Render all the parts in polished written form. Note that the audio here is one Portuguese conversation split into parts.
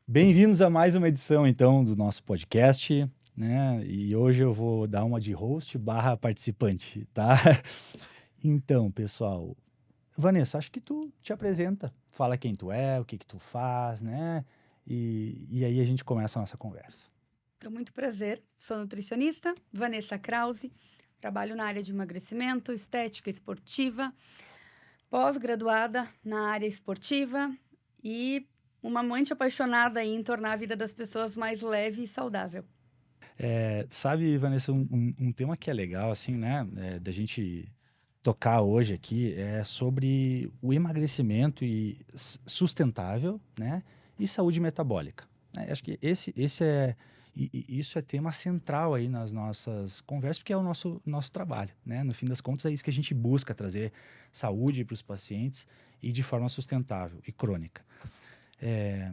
Bem-vindos a mais uma edição, então, do nosso podcast, né? E hoje eu vou dar uma de host barra participante, tá? Então, pessoal, Vanessa, acho que tu te apresenta, fala quem tu é, o que que tu faz, né? E aí a gente começa a nossa conversa. Então, muito prazer. Sou nutricionista, Vanessa Krause. Trabalho na área de emagrecimento, estética esportiva, pós-graduada na área esportiva e uma amante apaixonada em tornar a vida das pessoas mais leve e saudável. Sabe, Vanessa, um tema que é legal, assim, né? Da gente tocar hoje aqui é sobre o emagrecimento e sustentável, né? E saúde metabólica, né? Acho que isso é tema central aí nas nossas conversas, porque é o nosso trabalho, né? No fim das contas, é isso que a gente busca trazer saúde para os pacientes e de forma sustentável e crônica. É,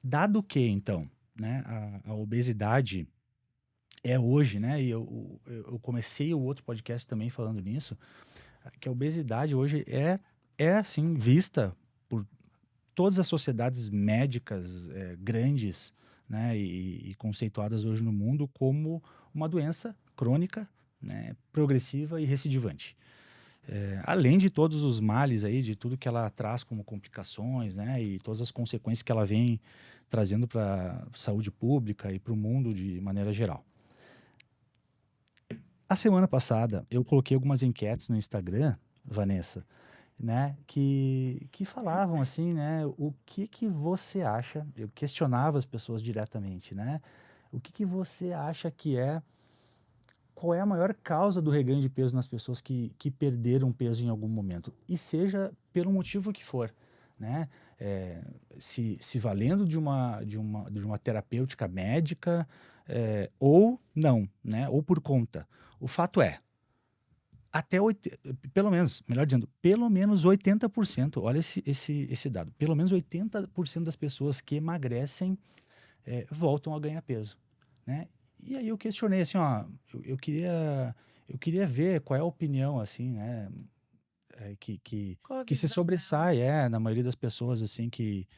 Dado que, então, né, a obesidade é hoje, né? E eu comecei o outro podcast também falando nisso, que a obesidade hoje é assim, vista por todas as sociedades médicas grandes, né, e conceituadas hoje no mundo como uma doença crônica, né, progressiva e recidivante. Além de todos os males aí, de tudo que ela traz como complicações, né, e todas as consequências que ela vem trazendo para a saúde pública e para o mundo de maneira geral. A semana passada eu coloquei algumas enquetes no Instagram, Vanessa, né, que falavam assim, né, o que que você acha? Eu questionava as pessoas diretamente, né? O que que você acha qual é a maior causa do reganho de peso nas pessoas que perderam peso em algum momento? E seja pelo motivo que for, né? É, se valendo de uma terapêutica médica, ou não, né? Ou por conta. O fato é, pelo menos, melhor dizendo, pelo menos 80%, olha esse dado, pelo menos 80% das pessoas que emagrecem voltam a ganhar peso, né? E aí eu questionei assim, ó, eu queria ver qual é a opinião, assim, né, Qual a que se visão dela? sobressai, na maioria das pessoas, assim, que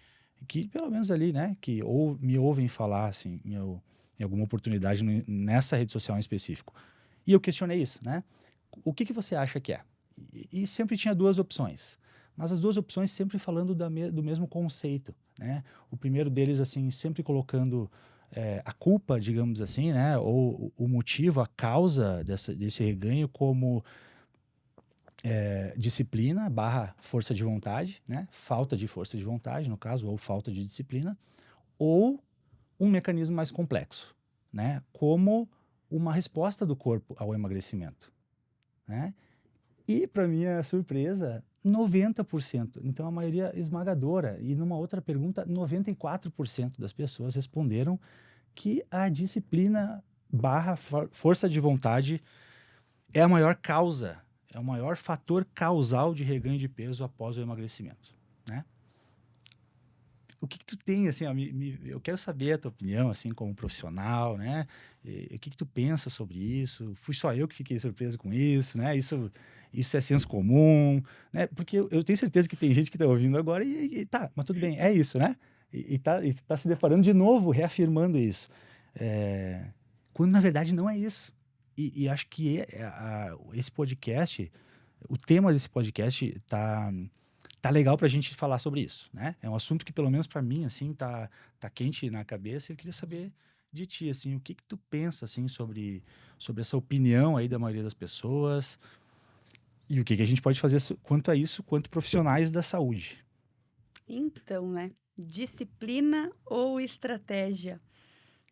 pelo menos ali, né, me ouvem falar, assim, em alguma oportunidade nessa rede social em específico. E eu questionei isso, né? O que que você acha que é? E sempre tinha duas opções, mas as duas opções sempre falando do mesmo conceito, né? O primeiro deles, assim, sempre colocando a culpa, digamos assim, né? Ou o motivo, a causa desse reganho como disciplina barra força de vontade, né? Falta de força de vontade, no caso, ou falta de disciplina, ou um mecanismo mais complexo, né? Como uma resposta do corpo ao emagrecimento, né? E, para minha surpresa, 90%. Então, a maioria esmagadora. E numa outra pergunta, 94% das pessoas responderam que a disciplina barra força de vontade é a maior causa, é o maior fator causal de reganho de peso após o emagrecimento, né? O que que tu tem, assim, ó, eu quero saber a tua opinião, assim, como profissional, né? O que que tu pensa sobre isso? Fui só eu que fiquei surpreso com isso, né? Isso é senso comum, né? Porque eu tenho certeza que tem gente que tá ouvindo agora e tá, mas tudo bem, é isso, né? E tá se deparando de novo, reafirmando isso. É, quando na verdade não é isso. E acho que esse podcast, o tema desse podcast tá legal pra gente falar sobre isso, né? É um assunto que, pelo menos pra mim, assim, tá quente na cabeça. E eu queria saber de ti, assim, o que que tu pensa, assim, sobre essa opinião aí da maioria das pessoas e o que que a gente pode fazer quanto a isso, quanto profissionais da saúde. Então, né? Disciplina ou estratégia?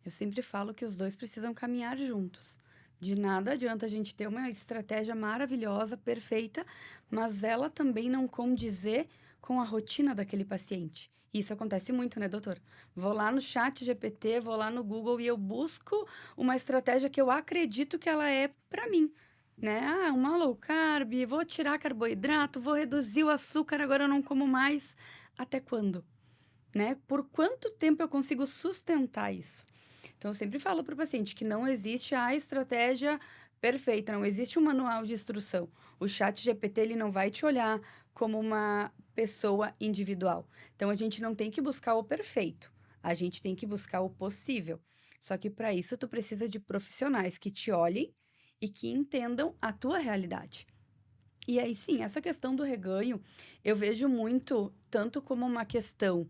Eu sempre falo que os dois precisam caminhar juntos. De nada adianta a gente ter uma estratégia maravilhosa, perfeita, mas ela também não condizer com a rotina daquele paciente. Isso acontece muito, né, doutor? Vou lá no chat GPT, vou lá no Google e eu busco uma estratégia que eu acredito que ela é para mim, né? Ah, uma low carb, vou tirar carboidrato, vou reduzir o açúcar, agora eu não como mais. Até quando? Né? Por quanto tempo eu consigo sustentar isso? Então, eu sempre falo para o paciente que não existe a estratégia perfeita, não existe um manual de instrução. O chat GPT ele não vai te olhar como uma pessoa individual. Então, a gente não tem que buscar o perfeito. A gente tem que buscar o possível. Só que para isso tu precisa de profissionais que te olhem e que entendam a tua realidade. E aí sim, essa questão do reganho, eu vejo muito tanto como uma questão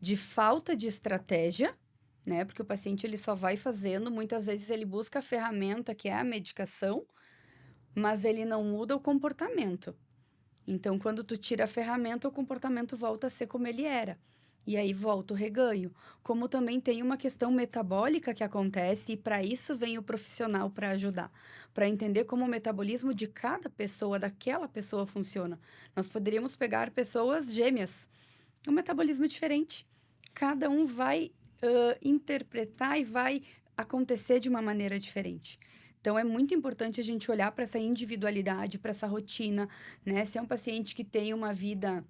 de falta de estratégia, né? Porque o paciente ele só vai fazendo, muitas vezes ele busca a ferramenta que é a medicação, mas ele não muda o comportamento. Então, quando tu tira a ferramenta, o comportamento volta a ser como ele era. E aí volta o reganho. Como também tem uma questão metabólica que acontece, e para isso vem o profissional para ajudar, para entender como o metabolismo de cada pessoa, daquela pessoa, funciona. Nós poderíamos pegar pessoas gêmeas, um metabolismo diferente. Cada um vai interpretar e vai acontecer de uma maneira diferente. Então, é muito importante a gente olhar para essa individualidade, para essa rotina, né? Se é um paciente que tem uma vida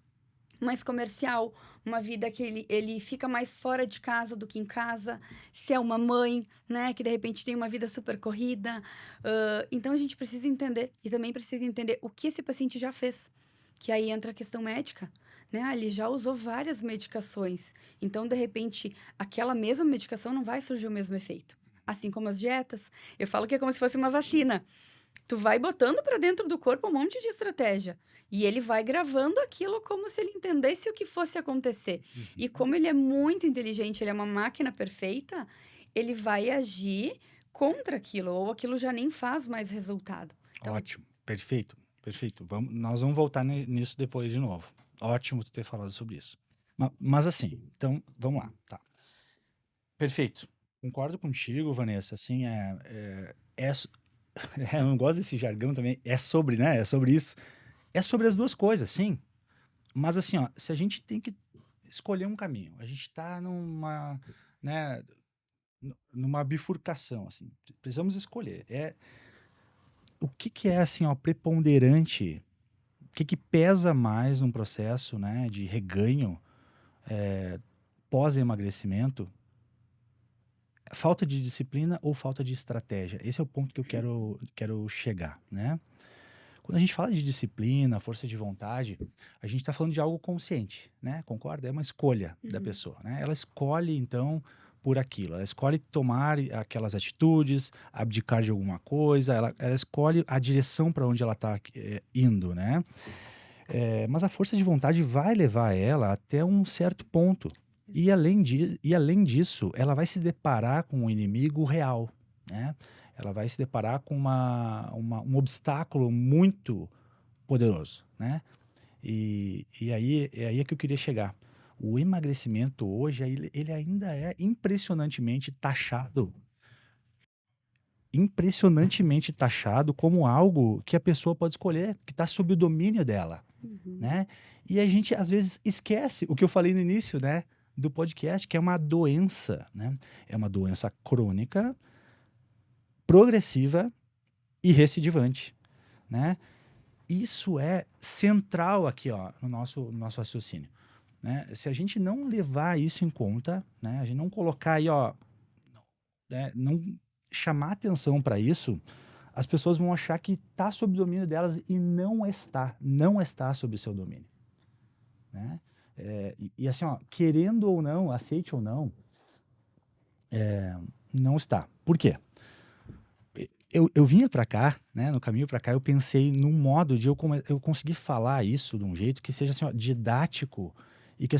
mais comercial, uma vida que ele fica mais fora de casa do que em casa, se é uma mãe, né, que de repente tem uma vida super corrida. Então, a gente precisa entender, e também precisa entender o que esse paciente já fez, que aí entra a questão médica, né? Ele já usou várias medicações, então, de repente, aquela mesma medicação não vai surgir o mesmo efeito. Assim como as dietas. Eu falo que é como se fosse uma vacina. Tu vai botando para dentro do corpo um monte de estratégia. E ele vai gravando aquilo como se ele entendesse o que fosse acontecer. E como ele é muito inteligente, ele é uma máquina perfeita, ele vai agir contra aquilo, ou aquilo já nem faz mais resultado. Então, Ótimo, perfeito, perfeito. Nós vamos voltar nisso depois de novo. Ótimo tu ter falado sobre isso. Mas assim, então, vamos lá, tá. Perfeito. Concordo contigo, Vanessa, assim, eu não gosto desse jargão também, é sobre, né, é sobre isso. É sobre as duas coisas, sim. Mas assim, ó, se a gente tem que escolher um caminho, a gente tá numa, né, numa bifurcação, assim, precisamos escolher. O que que é, assim, ó, preponderante, o que que pesa mais num processo, né, de reganho pós-emagrecimento? Falta de disciplina ou falta de estratégia? Esse é o ponto que eu quero chegar, né? Quando a gente fala de disciplina, força de vontade, a gente está falando de algo consciente, né? Concorda? É uma escolha da pessoa, né? Ela escolhe, então, por aquilo. Ela escolhe tomar aquelas atitudes, abdicar de alguma coisa, ela escolhe a direção para onde ela está indo, né? Mas a força de vontade vai levar ela até um certo ponto. E além disso, ela vai se deparar com um inimigo real, né? Ela vai se deparar com um obstáculo muito poderoso, né? E aí é que eu queria chegar. O emagrecimento hoje, ele ainda é impressionantemente taxado como algo que a pessoa pode escolher, que está sob o domínio dela, né? E a gente, às vezes, esquece o que eu falei no início, né, do podcast, que é uma doença, né? É uma doença crônica, progressiva e recidivante, né? Isso é central aqui, ó, no nosso raciocínio, né? Se a gente não levar isso em conta, né, a gente não colocar aí, ó, né, não chamar atenção para isso, as pessoas vão achar que está sob domínio delas e não está sob o seu domínio, né? E assim, ó, querendo ou não, aceite ou não, não está. Por quê? Eu vinha para cá, né, no caminho para cá, eu pensei num modo de eu conseguir falar isso de um jeito que seja assim, ó, didático e que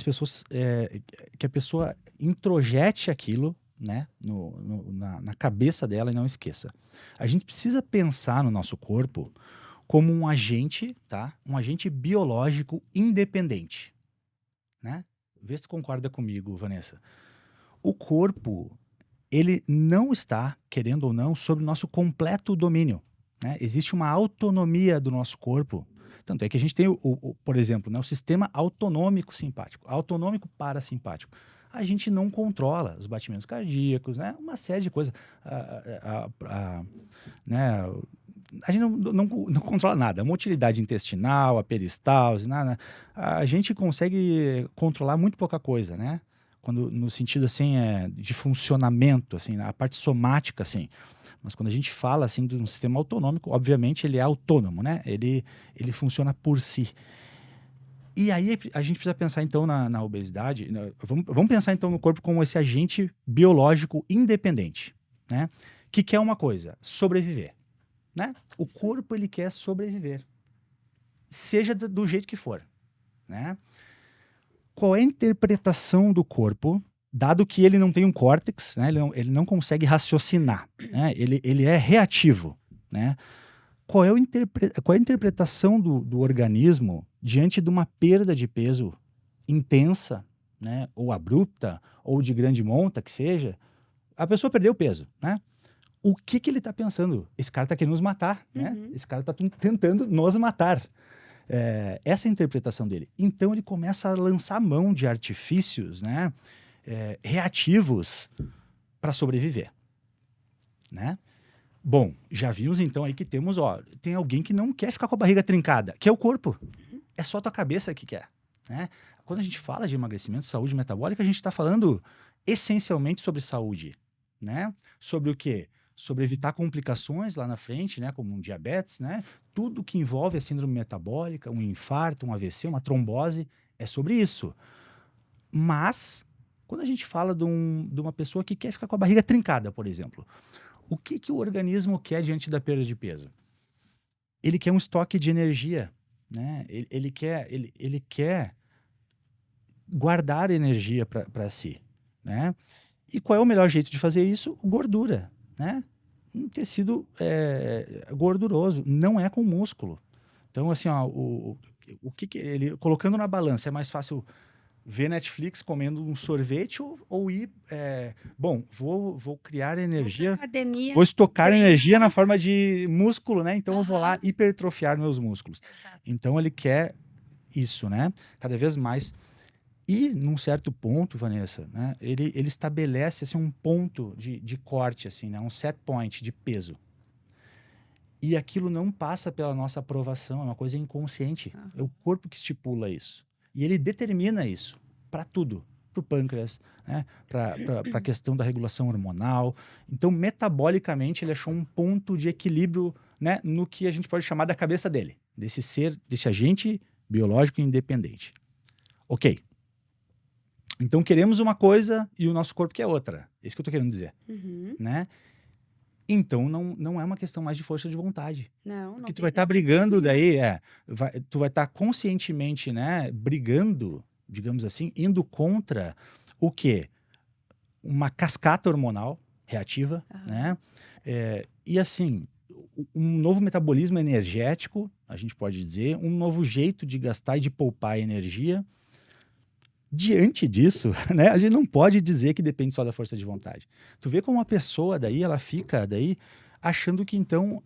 que a pessoa introjete aquilo, né, na cabeça dela e não esqueça. A gente precisa pensar no nosso corpo como um agente, tá? Um agente biológico independente, né? Vê se tu concorda comigo, Vanessa. O corpo, ele não está, querendo ou não, sob nosso completo domínio, né? Existe uma autonomia do nosso corpo. Tanto é que a gente tem, por exemplo, né, o sistema autonômico simpático, autonômico parasimpático. A gente não controla os batimentos cardíacos, né? Uma série de coisas. Né? A gente não controla nada. A motilidade intestinal, a peristalse, nada. A gente consegue controlar muito pouca coisa, né? No sentido assim de funcionamento, assim, a parte somática, assim. Mas quando a gente fala assim de um sistema autonômico, obviamente ele é autônomo, né? Ele funciona por si. E aí a gente precisa pensar então na obesidade, vamos pensar então no corpo como esse agente biológico independente, né? Que quer uma coisa, sobreviver, né? O corpo ele quer sobreviver, seja do jeito que for, né? Qual é a interpretação do corpo, dado que ele não tem um córtex, né? Ele não consegue raciocinar, né? Ele é reativo, né? Qual é a interpretação do organismo diante de uma perda de peso intensa, né? Ou abrupta, ou de grande monta, que seja? A pessoa perdeu peso, né? O que ele está pensando? Esse cara está querendo nos matar, né? Esse cara está tentando nos matar. Essa é a interpretação dele. Então ele começa a lançar mão de artifícios, né? Reativos para sobreviver, né? Bom, já vimos então aí que tem alguém que não quer ficar com a barriga trincada, que é o corpo. É só tua cabeça que quer, né? Quando a gente fala de emagrecimento, saúde metabólica, a gente está falando essencialmente sobre saúde, né? Sobre o quê? Sobre evitar complicações lá na frente, né? Como um diabetes, né? Tudo que envolve a síndrome metabólica, um infarto, um AVC, uma trombose, é sobre isso. Mas, quando a gente fala de uma pessoa que quer ficar com a barriga trincada, por exemplo, o que o organismo quer diante da perda de peso? Ele quer um estoque de energia, né? Ele quer guardar energia para si, né? E qual é o melhor jeito de fazer isso? Gordura, né? Um tecido gorduroso, não é com músculo. Então, assim, ó, o que ele colocando na balança é mais fácil ver Netflix comendo um sorvete ou ir... bom, vou criar energia, Academia, vou estocar treinar. energia na forma de músculo, né? Então eu vou lá hipertrofiar meus músculos. Exato. Então ele quer isso, né? Cada vez mais. E num certo ponto, Vanessa, né? Ele estabelece assim, um ponto de corte, assim, né? Um set point de peso. E aquilo não passa pela nossa aprovação, é uma coisa inconsciente. É o corpo que estipula isso. E ele determina isso para tudo, para o pâncreas, né? Para a questão da regulação hormonal. Então, metabolicamente, ele achou um ponto de equilíbrio, né? No que a gente pode chamar da cabeça dele, desse agente biológico independente. Ok. Então, queremos uma coisa e o nosso corpo quer outra. É isso que eu estou querendo dizer, né? Então, não é uma questão mais de força de vontade. Não Porque tu tem- vai estar não é brigando disciplina. daí, tu vai estar conscientemente, né, brigando, digamos assim, indo contra o quê? Uma cascata hormonal reativa, né? E assim, um novo metabolismo energético, a gente pode dizer, um novo jeito de gastar e de poupar energia. Diante disso, né, a gente não pode dizer que depende só da força de vontade. Tu vê como uma pessoa daí, ela fica daí achando que então,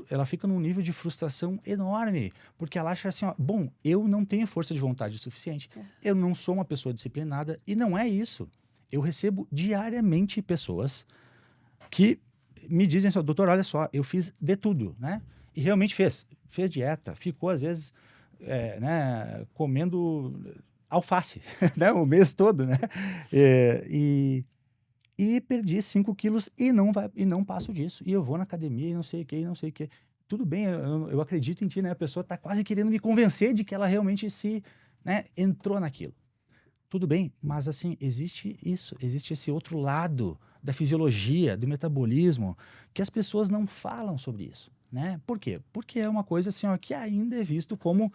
ela fica num nível de frustração enorme, porque ela acha assim, ó, bom, eu não tenho força de vontade o suficiente, eu não sou uma pessoa disciplinada, e não é isso. Eu recebo diariamente pessoas que me dizem assim, doutor, olha só, eu fiz de tudo, né? E realmente fez dieta, ficou às vezes, né, comendo alface, né, o mês todo, né? E perdi 5 quilos e não passo disso. E eu vou na academia e não sei o que, não sei o que. Tudo bem, eu acredito em ti, né? A pessoa está quase querendo me convencer de que ela realmente entrou naquilo. Tudo bem, mas assim, existe esse outro lado da fisiologia, do metabolismo, que as pessoas não falam sobre isso, né? Por quê? Porque é uma coisa assim, ó, que ainda é visto como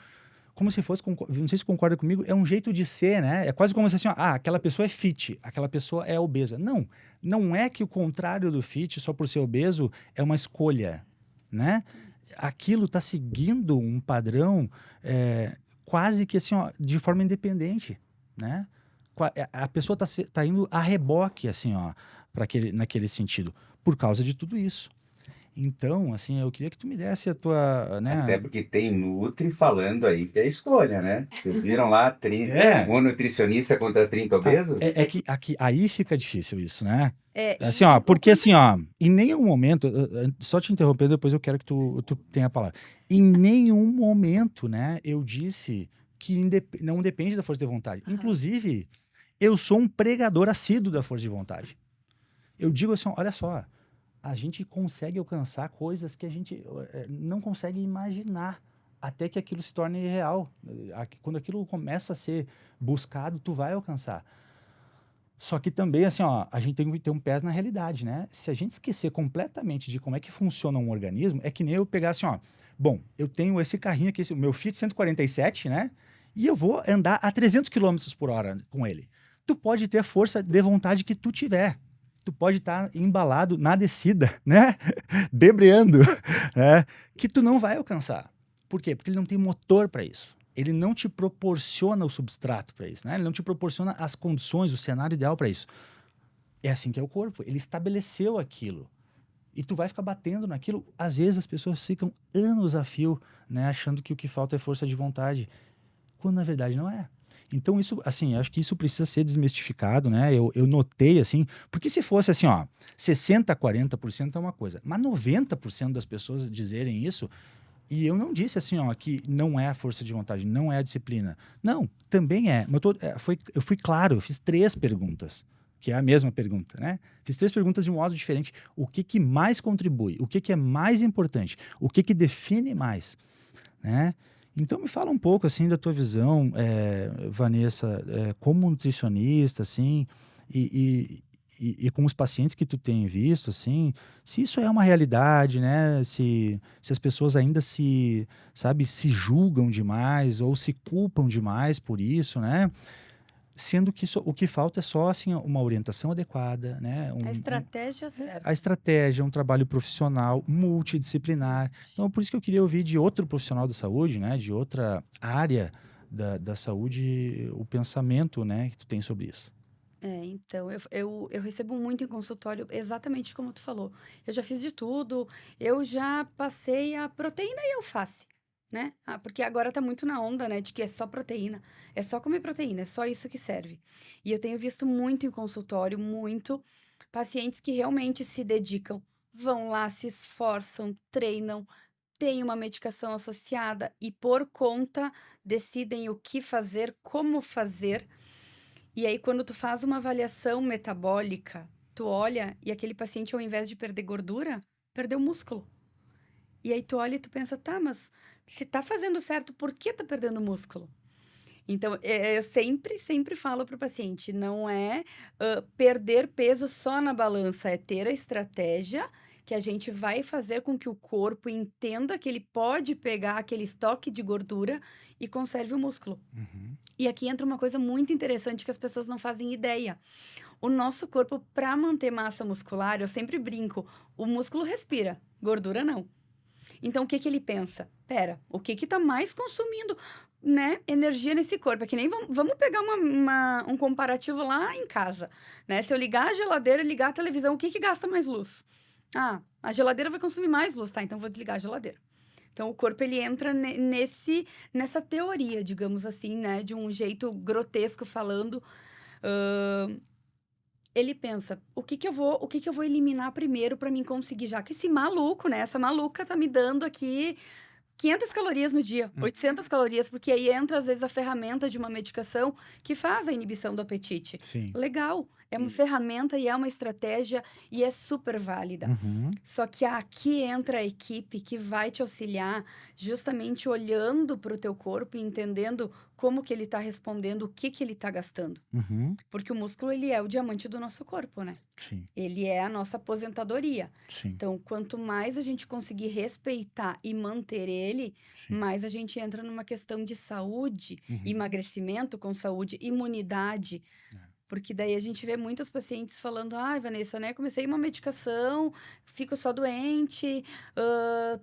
se fosse, não sei se concorda comigo, é um jeito de ser, né? É quase como se assim, ó, aquela pessoa é fit, aquela pessoa é obesa. Não é que o contrário do fit, só por ser obeso, é uma escolha, né? Aquilo está seguindo um padrão quase que assim, ó, de forma independente, né? A pessoa tá indo a reboque, assim, ó, naquele sentido, por causa de tudo isso. Então, assim, eu queria que tu me desse a tua, né? Até porque tem Nutri falando aí que é escolha, né? Vocês viram lá, 30, É. um nutricionista contra 30 obesos? É que aí fica difícil isso, né? Assim, E ó, o porque assim, ó, em nenhum momento, só te interrompendo, depois eu quero que tu tenha a palavra. Em nenhum momento, né, eu disse que não depende da força de vontade. Inclusive, eu sou um pregador assíduo da força de vontade. Eu digo assim, olha só, a gente consegue alcançar coisas que a gente não consegue imaginar, até que aquilo se torne real. Quando aquilo começa a ser buscado, tu vai alcançar. Só que também, assim, ó, a gente tem que ter um pé na realidade, né? Se a gente esquecer completamente de como é que funciona um organismo, é que nem eu pegar assim, ó, bom, eu tenho esse carrinho aqui, o meu Fiat 147, né? E eu vou andar a 300 quilômetros por hora com ele. Tu pode ter a força de vontade que tu tiver. Tu pode estar embalado na descida, né? Debreando, né? Que tu não vai alcançar. Por quê? Porque ele não tem motor para isso. Ele não te proporciona o substrato para isso, né? Ele não te proporciona as condições, o cenário ideal para isso. É assim que é o corpo. Ele estabeleceu aquilo. E tu vai ficar batendo naquilo. Às vezes as pessoas ficam anos a fio, né? Achando que o que falta é força de vontade. Quando na verdade não é. Então isso, assim, acho que isso precisa ser desmistificado, né? Eu notei, assim, porque se fosse assim, ó, 60%, 40% é uma coisa, mas 90% das pessoas dizerem isso, e eu não disse assim, ó, que não é a força de vontade, não é a disciplina. Não, também é. Mas eu fui claro, eu fiz 3 perguntas, que é a mesma pergunta, né? Fiz 3 perguntas de um modo diferente. O que mais contribui? O que é mais importante? O que define mais? Né? Então me fala um pouco assim da tua visão, Vanessa, como nutricionista, assim, e com os pacientes que tu tem visto, assim, se isso é uma realidade, né? Se as pessoas ainda se julgam demais ou se culpam demais por isso, né? Sendo que o que falta é só assim uma orientação adequada, né? A estratégia certa. A estratégia, um trabalho profissional, multidisciplinar. Então, por isso que eu queria ouvir de outro profissional da saúde, né? De outra área da saúde, o pensamento, né? Que tu tem sobre isso. Então, eu recebo muito em consultório, exatamente como tu falou. Eu já fiz de tudo, eu já passei a proteína e alface, né? Porque agora tá muito na onda, né, de que é só proteína, é só comer proteína, é só isso que serve. E eu tenho visto muito em consultório, muito pacientes que realmente se dedicam, vão lá, se esforçam, treinam, têm uma medicação associada e por conta decidem o que fazer, como fazer. E aí, quando tu faz uma avaliação metabólica, tu olha e aquele paciente, ao invés de perder gordura, perdeu músculo. E aí tu olha e tu pensa, tá, mas se tá fazendo certo, por que tá perdendo músculo? Então, eu sempre falo pro paciente, não é perder peso só na balança, é ter a estratégia que a gente vai fazer com que o corpo entenda que ele pode pegar aquele estoque de gordura e conserve o músculo. Uhum. E aqui entra uma coisa muito interessante que as pessoas não fazem ideia. O nosso corpo, para manter massa muscular, eu sempre brinco, o músculo respira, gordura não. Então, o que ele pensa? Pera, o que tá mais consumindo, né, energia nesse corpo? É que nem vamos pegar um comparativo lá em casa, né? Se eu ligar a geladeira e ligar a televisão, o que gasta mais luz? Ah, a geladeira vai consumir mais luz, tá? Então, vou desligar a geladeira. Então, o corpo, ele entra nessa teoria, digamos assim, né? De um jeito grotesco falando. Ele pensa, o que eu vou eliminar primeiro para mim conseguir, já que esse maluco, né? Essa maluca tá me dando aqui 500 calorias no dia, 800 calorias, porque aí entra, às vezes, a ferramenta de uma medicação que faz a inibição do apetite. Sim. Legal, é uma ferramenta e é uma estratégia e é super válida. Uhum. Só que aqui entra a equipe que vai te auxiliar justamente olhando para o teu corpo e entendendo como que ele está respondendo, o que ele está gastando. Uhum. Porque o músculo, ele é o diamante do nosso corpo, né? Sim. Ele é a nossa aposentadoria. Sim. Então, quanto mais a gente conseguir respeitar e manter ele, Sim. mais a gente entra numa questão de saúde, Uhum. emagrecimento com saúde, imunidade. Porque daí a gente vê muitos pacientes falando, ai, Vanessa, né, comecei uma medicação, fico só doente,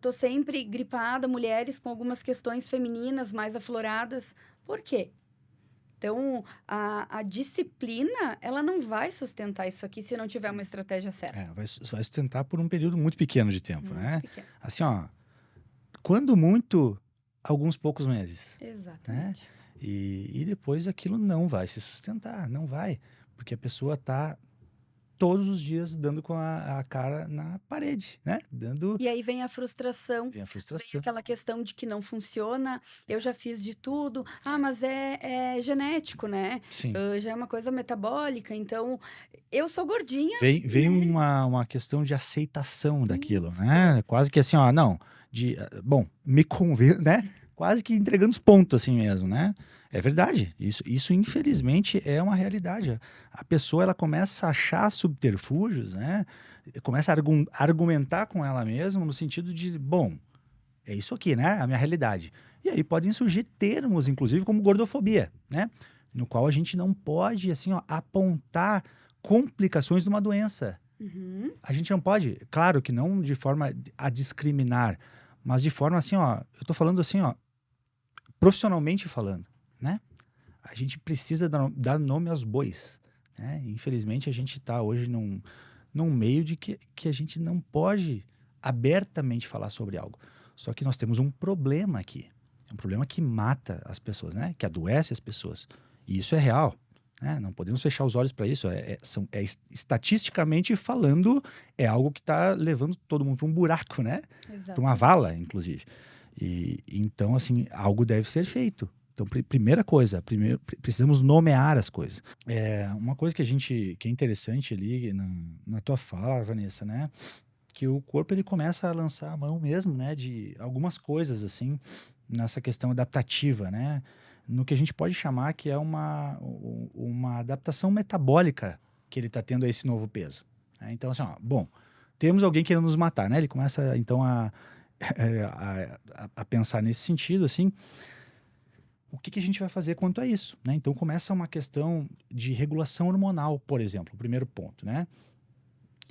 tô sempre gripada, mulheres com algumas questões femininas mais afloradas. Por quê? Então, a disciplina, ela não vai sustentar isso aqui se não tiver uma estratégia certa. Vai sustentar por um período muito pequeno de tempo, Muito né? pequeno. Assim, ó, quando muito, alguns poucos meses. Exatamente. E depois aquilo não vai se sustentar, não vai. Porque a pessoa está todos os dias dando com a cara na parede, né? E aí vem a frustração, Vem a vem frustração. aquela questão de que não funciona, eu já fiz de tudo. Ah, mas é genético, né? Sim. Já é uma coisa metabólica, então eu sou gordinha. Vem né? uma questão de aceitação daquilo, Isso. né? Quase que assim, ó, não, bom, me convença, né? quase que entregando os pontos assim mesmo, né? É verdade, isso infelizmente é uma realidade. A pessoa ela começa a achar subterfúgios, né? Começa a argumentar com ela mesma no sentido de, bom, é isso aqui, né? A minha realidade. E aí podem surgir termos, inclusive, como gordofobia, né? No qual a gente não pode, assim, ó, apontar complicações de uma doença. Uhum. A gente não pode, claro que não de forma a discriminar, mas de forma assim, ó, eu tô falando assim, ó, profissionalmente falando, né? A gente precisa dar nome aos bois, né? Infelizmente a gente está hoje num meio de que a gente não pode abertamente falar sobre algo. Só que nós temos um problema aqui, um problema que mata as pessoas, né? Que adoece as pessoas. E isso é real, né? Não podemos fechar os olhos para isso. Estatisticamente falando, é algo que está levando todo mundo para um buraco, né? Para uma vala, inclusive. Então, assim, algo deve ser feito. Então, primeira coisa, precisamos nomear as coisas. Uma coisa que é interessante ali na tua fala, Vanessa, né? Que o corpo ele começa a lançar a mão mesmo, né? De algumas coisas, assim, nessa questão adaptativa, né? No que a gente pode chamar que é uma adaptação metabólica que ele está tendo a esse novo peso. Né? Então, assim, ó, bom, temos alguém querendo nos matar, né? Ele começa, então, a pensar nesse sentido, assim, o que a gente vai fazer quanto a isso, né? Então começa uma questão de regulação hormonal, por exemplo, o primeiro ponto, né?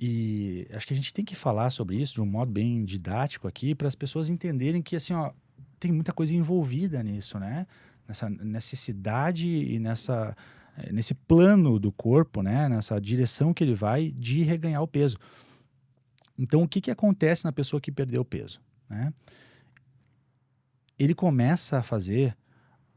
E acho que a gente tem que falar sobre isso de um modo bem didático aqui, para as pessoas entenderem que, assim, ó, tem muita coisa envolvida nisso, né? Nessa necessidade e nesse plano do corpo, né? Nessa direção que ele vai de reganhar o peso. Então, o que acontece na pessoa que perdeu o peso, né? Ele começa a fazer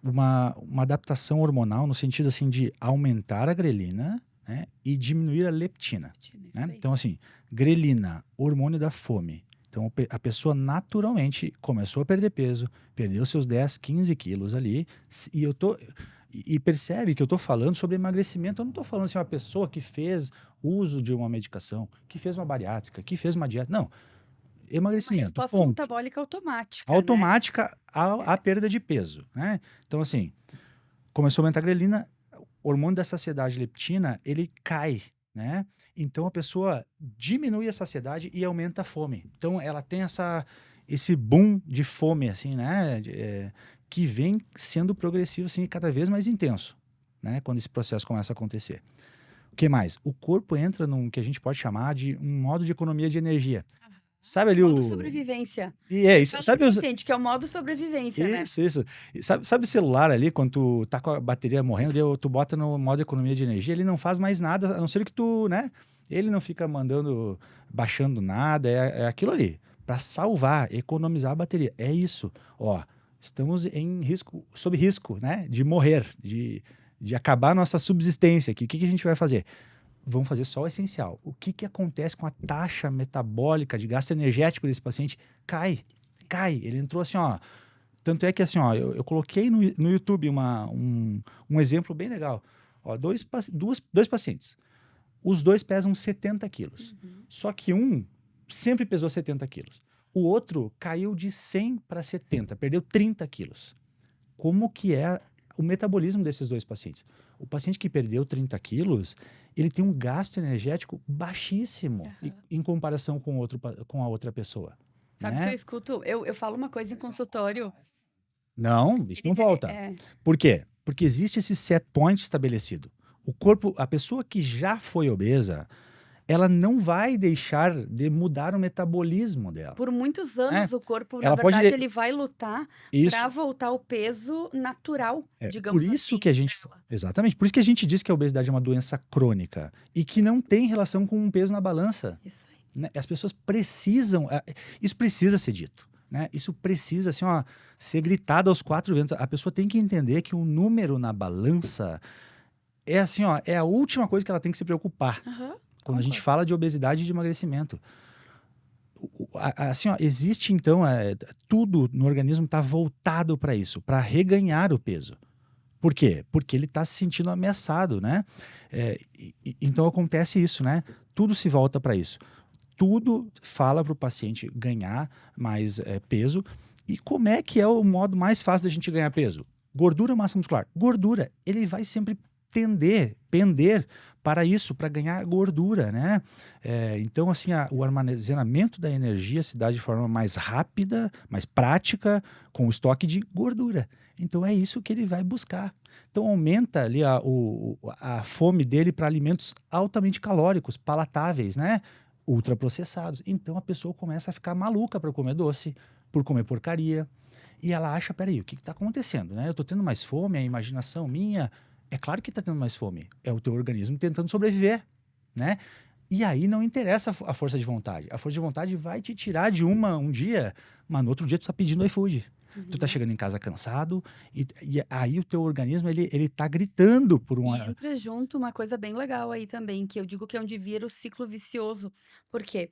uma adaptação hormonal no sentido assim de aumentar a grelina, né, e diminuir a leptina. Né? Então, assim, grelina, hormônio da fome. Então, a pessoa naturalmente começou a perder peso, perdeu seus 10, 15 quilos ali, e percebe que eu estou falando sobre emagrecimento. Eu não estou falando assim, uma pessoa que fez uso de uma medicação, que fez uma bariátrica, que fez uma dieta. Não. Emagrecimento. Uma resposta metabólica automática. Automática, né? à perda de peso, né? Então, assim, começou a aumentar a grelina, o hormônio da saciedade, leptina, ele cai, né? Então, a pessoa diminui a saciedade e aumenta a fome. Então, ela tem esse boom de fome, assim, né? Que vem sendo progressivo, assim, cada vez mais intenso, né? Quando esse processo começa a acontecer. O que mais? O corpo entra num que a gente pode chamar de um modo de economia de energia. Sabe ali modo sobrevivência. E é isso. Sabe que é o modo sobrevivência, né? Isso. Sabe o celular ali, quando tu tá com a bateria morrendo, tu bota no modo economia de energia, ele não faz mais nada, a não ser que tu, né? Ele não fica baixando nada, é aquilo ali. Para salvar, economizar a bateria. É isso. Ó, estamos sob risco, né? De morrer, de acabar a nossa subsistência aqui. O que a gente vai fazer? Vamos fazer só o essencial. O que acontece com a taxa metabólica de gasto energético desse paciente? Cai. Ele entrou assim, ó. Tanto é que assim, ó, eu coloquei no YouTube um exemplo bem legal. Ó, dois pacientes. Os dois pesam 70 quilos. Uhum. Só que um sempre pesou 70 quilos. O outro caiu de 100 para 70, perdeu 30 quilos. Como que é o metabolismo desses dois pacientes? O paciente que perdeu 30 quilos, ele tem um gasto energético baixíssimo em comparação com a outra pessoa. Sabe né? que eu escuto? Eu falo uma coisa em consultório. Não, isso não volta. Por quê? Porque existe esse set point estabelecido. O corpo, a pessoa que já foi obesa, ela não vai deixar de mudar o metabolismo dela. Por muitos anos, o corpo, na verdade, ele vai lutar para voltar ao peso natural, digamos assim. Por isso que a gente... Exatamente. Por isso que a gente diz que a obesidade é uma doença crônica e que não tem relação com um peso na balança. Isso aí. Né? As pessoas precisam... Isso precisa ser dito. Né? Isso precisa assim, ó, ser gritado aos quatro ventos. A pessoa tem que entender que o número na balança é assim, ó, é a última coisa que ela tem que se preocupar. Quando a gente fala de obesidade e de emagrecimento. Assim, ó, existe então, tudo no organismo está voltado para isso, para reganhar o peso. Por quê? Porque ele está se sentindo ameaçado, né? Então acontece isso, né? Tudo se volta para isso. Tudo fala para o paciente ganhar mais peso E como é que é o modo mais fácil da gente ganhar peso? Gordura ou massa muscular? Gordura, ele vai sempre pender para isso, para ganhar gordura, né? Então, assim, o armazenamento da energia se dá de forma mais rápida, mais prática, com o estoque de gordura. Então, é isso que ele vai buscar. Então, aumenta ali a fome dele para alimentos altamente calóricos, palatáveis, né? Ultraprocessados. Então, a pessoa começa a ficar maluca para comer doce, por comer porcaria. E ela acha, peraí, o que está acontecendo, né? Eu estou tendo mais fome, a imaginação minha. É claro que está tendo mais fome. É o teu organismo tentando sobreviver, né? E aí não interessa a força de vontade. A força de vontade vai te tirar de um dia, mas no outro dia tu está pedindo iFood. Tu tá chegando em casa cansado e aí o teu organismo, ele tá gritando por E uma... entra junto uma coisa bem legal aí também, que eu digo que é onde vira o ciclo vicioso. Por quê?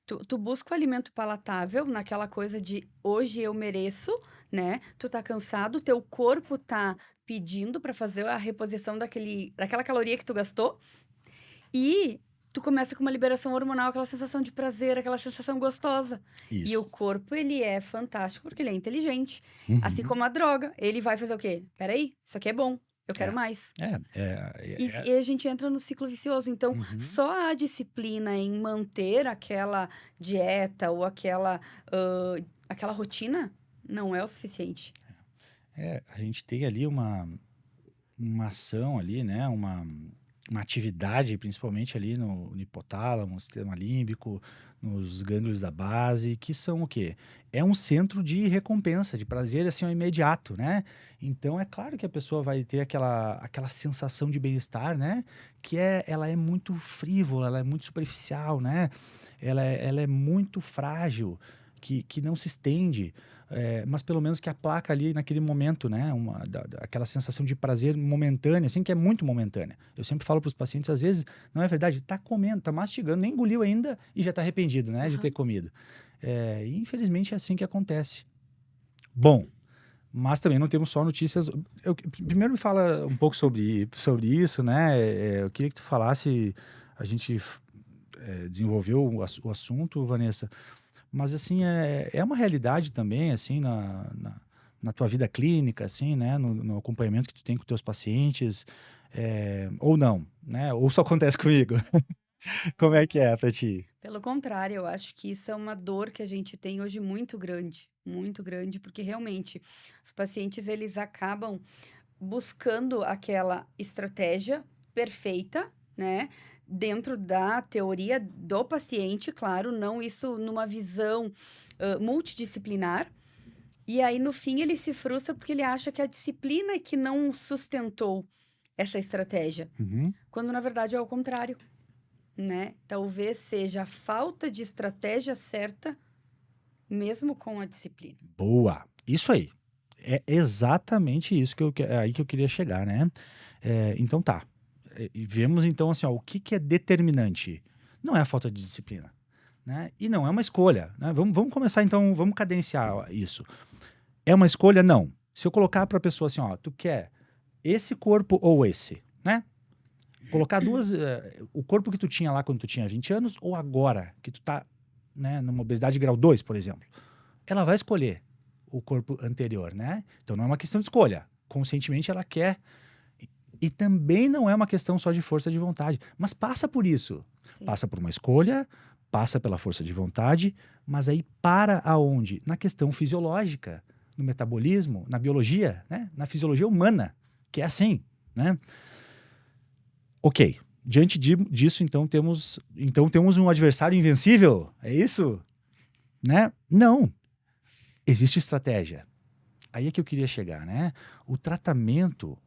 Tu busca o alimento palatável, naquela coisa de hoje eu mereço, né? Tu tá cansado, teu corpo tá pedindo pra fazer a reposição daquela caloria que tu gastou. E tu começa com uma liberação hormonal, aquela sensação de prazer, aquela sensação gostosa. E o Isso. corpo, ele é fantástico porque ele é inteligente. Assim Uhum. como a droga. Ele vai fazer o quê? Peraí, isso aqui é bom, eu quero É, mais. E a gente entra no ciclo vicioso. Então, uhum. só a disciplina em manter aquela dieta ou aquela rotina não é o suficiente. A gente tem ali uma ação ali, né? Uma atividade, principalmente ali no hipotálamo, sistema límbico, nos gânglios da base, que são o quê? É um centro de recompensa, de prazer, assim, ao imediato, né? Então, é claro que a pessoa vai ter aquela sensação de bem-estar, né? Ela é muito frívola, ela é muito superficial, né? Ela é muito frágil, que não se estende. Mas pelo menos que aplaca ali naquele momento, né? Aquela sensação de prazer momentânea, assim, que é muito momentânea. Eu sempre falo para os pacientes, às vezes, não é verdade, tá comendo, tá mastigando, nem engoliu ainda e já tá arrependido, né, de ter Aham. comido. E infelizmente é assim que acontece. Bom, mas também não temos só notícias. Primeiro me fala um pouco sobre isso, né? Eu queria que tu falasse, a gente desenvolveu o assunto, Vanessa, mas, assim, é uma realidade também, assim, na tua vida clínica, assim, né? No acompanhamento que tu tem com teus pacientes, ou não, né? Ou só acontece comigo. Como é que é pra ti? Pelo contrário, eu acho que isso é uma dor que a gente tem hoje muito grande, porque realmente os pacientes eles acabam buscando aquela estratégia perfeita, né? Dentro da teoria do paciente, claro, não isso numa visão multidisciplinar. E aí, no fim, ele se frustra porque ele acha que a disciplina é que não sustentou essa estratégia, Uhum. quando na verdade é o contrário, né? Talvez seja a falta de estratégia certa, mesmo com a disciplina. Boa! Isso aí. É exatamente isso é aí que eu queria chegar, né? Então tá. E vemos então assim, ó, o que é determinante? Não é a falta de disciplina, né? E não é uma escolha, né? Vamos começar então, vamos cadenciar isso. É uma escolha? Não. Se eu colocar para a pessoa assim, ó, tu quer esse corpo ou esse, né? Colocar o corpo que tu tinha lá quando tu tinha 20 anos ou agora que tu tá, né, numa obesidade grau 2, por exemplo. Ela vai escolher o corpo anterior, né? Então não é uma questão de escolha. Conscientemente ela quer. E também não é uma questão só de força de vontade, mas passa por isso. Sim. Passa por uma escolha, passa pela força de vontade, mas aí para aonde? Na questão fisiológica, no metabolismo, na biologia, né? Na fisiologia humana, que é assim, né? Ok, disso então temos um adversário invencível, é isso? Né? Não, existe estratégia. Aí é que eu queria chegar, né? O tratamento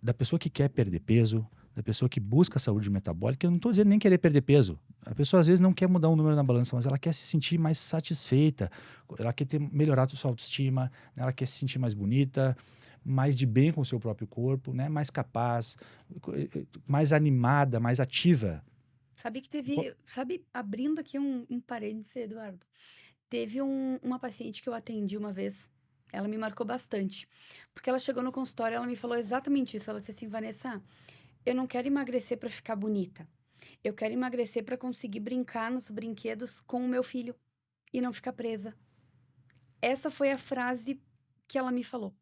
da pessoa que quer perder peso, da pessoa que busca saúde metabólica, eu não estou dizendo nem querer perder peso. A pessoa às vezes não quer mudar um número na balança, mas ela quer se sentir mais satisfeita, ela quer melhorar a sua autoestima, né? Ela quer se sentir mais bonita, mais de bem com o seu próprio corpo, né? Mais capaz, mais animada, mais ativa. Sabe que sabe, abrindo aqui um parêntese, Eduardo, teve uma paciente que eu atendi uma vez, ela me marcou bastante, porque ela chegou no consultório, ela me falou exatamente isso, ela disse assim, Vanessa, eu não quero emagrecer para ficar bonita, eu quero emagrecer para conseguir brincar nos brinquedos com o meu filho e não ficar presa. essa foi a frase que ela me falou.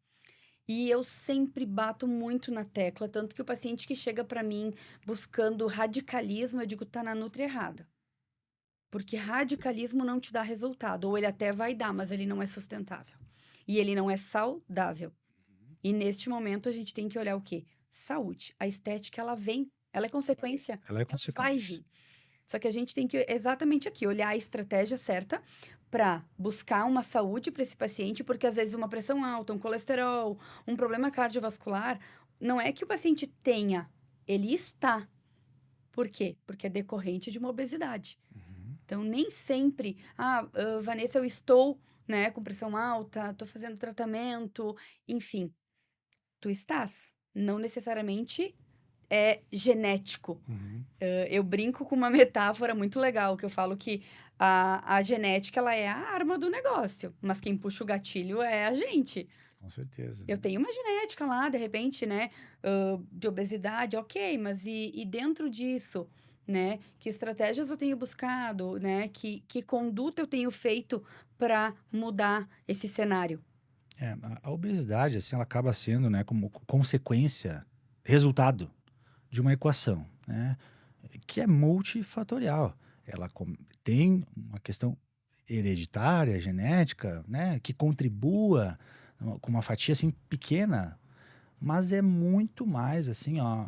E eu sempre bato muito na tecla, tanto que o paciente que chega para mim buscando radicalismo, eu digo, tá na nutri errada. Porque radicalismo não te dá resultado, ou ele até vai dar, mas ele não é sustentável. E ele não é saudável. E neste momento a gente tem que olhar o quê? Saúde. A estética, ela vem, ela é consequência, Ela é vai consequência. vir. Só que a gente tem que, exatamente aqui, olhar a estratégia certa para buscar uma saúde para esse paciente, porque às vezes uma pressão alta, um colesterol, um problema cardiovascular, não é que o paciente tenha, ele está. Por quê? Porque é decorrente de uma obesidade. Uhum. Então, nem sempre, Vanessa, eu estou, né, com pressão alta, estou fazendo tratamento, enfim, tu estás. Não necessariamente é genético. Uhum. Eu brinco com uma metáfora muito legal, que eu falo que a genética, ela é a arma do negócio, mas quem puxa o gatilho é a gente. Com certeza. Eu tenho uma genética lá, de repente, né, de obesidade, ok, mas e dentro disso, né, que estratégias eu tenho buscado, né, que conduta eu tenho feito para mudar esse cenário? A obesidade, assim, ela acaba sendo, né, como consequência, resultado de uma equação, né, que é multifatorial. Ela tem uma questão hereditária, genética, né, que contribua com uma fatia, assim, pequena, mas é muito mais, assim, ó,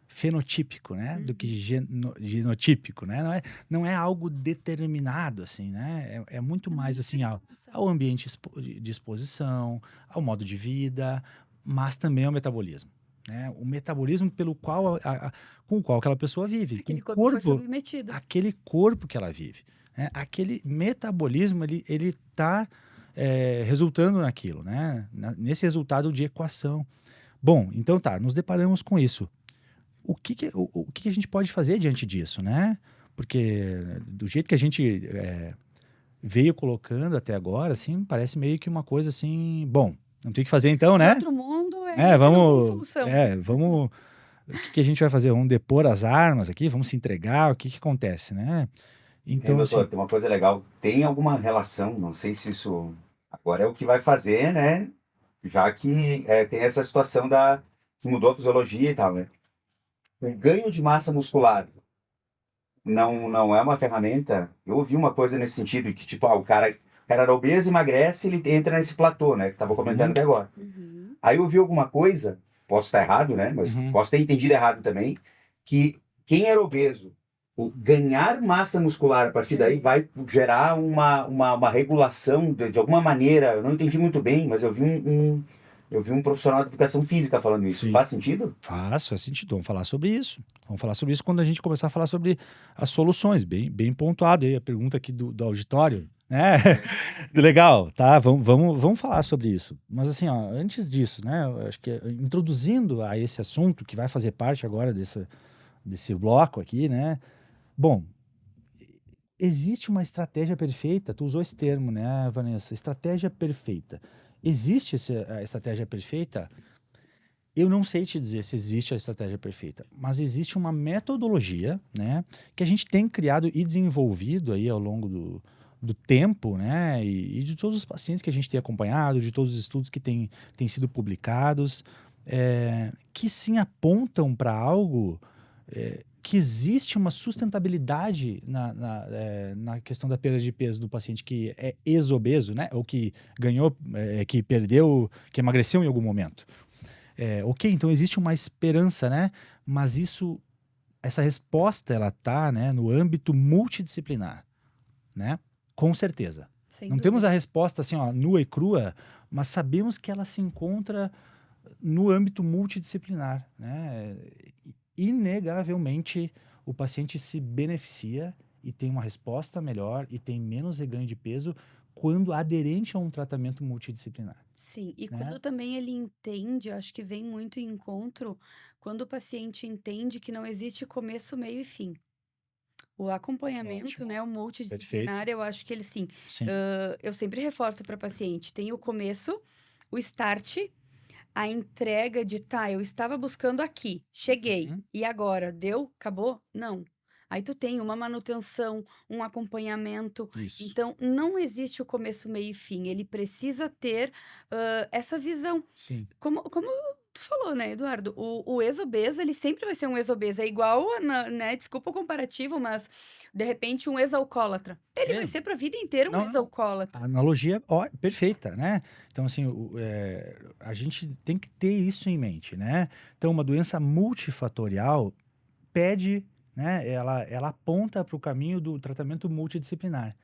fenotípico, né, do que genotípico, né, não é algo determinado, assim, né, é muito mais, assim, ao ambiente de exposição, ao modo de vida, mas também ao metabolismo, né, o metabolismo pelo qual, com o qual aquela pessoa vive, com Aquele o corpo foi corpo, submetido. aquele corpo que ela vive, né, aquele metabolismo, ele está resultando naquilo, né, nesse resultado de equação. Bom, então tá, nos deparamos com isso. O que a gente pode fazer diante disso, né? Porque do jeito que a gente veio colocando até agora, assim, parece meio que uma coisa assim, bom, não tem o que fazer então, De né? outro mundo, isso não tem solução. Vamos, o que a gente vai fazer? Vamos depor as armas aqui, vamos se entregar, o que acontece, né? Então, doutor, assim, tem uma coisa legal. Tem alguma relação, não sei se isso agora é o que vai fazer, né? Já que tem essa situação que mudou a fisiologia e tal, né? O ganho de massa muscular não é uma ferramenta. Eu ouvi uma coisa nesse sentido, que tipo, o cara era obeso, emagrece, ele entra nesse platô, né? Que estava comentando até agora. Uhum. Aí eu ouvi alguma coisa, posso estar errado, né? Mas posso ter entendido errado também, que quem era obeso, o ganhar massa muscular a partir daí vai gerar uma regulação de alguma maneira. Eu não entendi muito bem, mas eu vi um profissional de educação física falando isso. Sim. Faz sentido? faz sentido. Vamos falar sobre isso. Vamos falar sobre isso quando a gente começar a falar sobre as soluções. Bem pontuado aí a pergunta aqui do auditório, né? Legal, tá? Vamos falar sobre isso. Mas assim, ó, antes disso, né? Eu acho que introduzindo a esse assunto que vai fazer parte agora desse bloco aqui, né? Bom, existe uma estratégia perfeita. Tu usou esse termo, né, Vanessa? Estratégia perfeita. Existe a estratégia perfeita? Eu não sei te dizer se existe a estratégia perfeita, mas existe uma metodologia, né, que a gente tem criado e desenvolvido aí ao longo do tempo, né, e de todos os pacientes que a gente tem acompanhado, de todos os estudos que têm sido publicados, que sim apontam para algo que existe uma sustentabilidade na questão da perda de peso do paciente que é ex-obeso, né, ou que ganhou, que perdeu, que emagreceu em algum momento. Ok, então existe uma esperança, né? Mas essa resposta, ela tá, né, no âmbito multidisciplinar, né? Com certeza. Sem Não temos dúvida. a resposta assim, ó, nua e crua, mas sabemos que ela se encontra no âmbito multidisciplinar, né? Inegavelmente, o paciente se beneficia e tem uma resposta melhor e tem menos reganho de peso quando aderente a um tratamento multidisciplinar, Sim, e né? quando também ele entende, eu acho que vem muito em encontro, quando o paciente entende que não existe começo, meio e fim. O acompanhamento, Ótimo. né, o Perfeito. multidisciplinar, eu acho que ele sim. Sim. Eu sempre reforço para paciente, tem o começo, o start, a entrega de, tá, eu estava buscando aqui, cheguei, Uhum. e agora, deu? Acabou? Não. Aí tu tem uma manutenção, um acompanhamento. Isso. Então, não existe o começo, meio e fim. Ele precisa ter essa visão. Sim. Como tu falou, né, Eduardo? O ex-obeso, ele sempre vai ser um ex-obeso. É igual, né? Desculpa o comparativo, mas de repente um ex-alcoólatra. Ele vai ser pra vida inteira um Não, não. ex-alcoólatra. A analogia ó, perfeita, né? Então, assim, a gente tem que ter isso em mente, né? Então, uma doença multifatorial pede, né? Ela aponta para o caminho do tratamento multidisciplinar.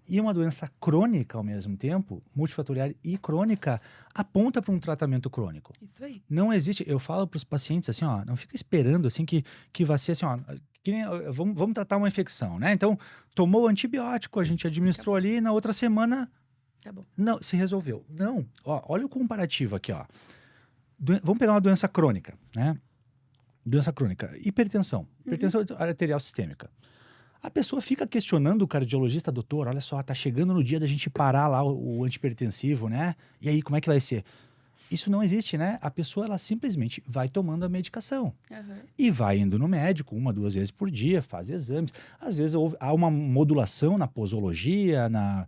E uma doença crônica, ao mesmo tempo, multifatorial e crônica, aponta para um tratamento crônico. Isso aí. Não existe, eu falo para os pacientes assim, ó, não fica esperando assim que vai ser assim, ó, que nem, vamos tratar uma infecção, né? Então, tomou o antibiótico, a gente administrou ali, na outra semana, Tá bom. não, se resolveu. Não, ó, olha o comparativo aqui, ó. Vamos pegar uma doença crônica, né? Doença crônica, hipertensão arterial sistêmica. A pessoa fica questionando o cardiologista, doutor, olha só, tá chegando no dia da gente parar lá o antihipertensivo, né? E aí, como é que vai ser? Isso não existe, né? A pessoa, ela simplesmente vai tomando a medicação. E vai indo no médico 1, 2 vezes por dia, faz exames. Às vezes há uma modulação na posologia, na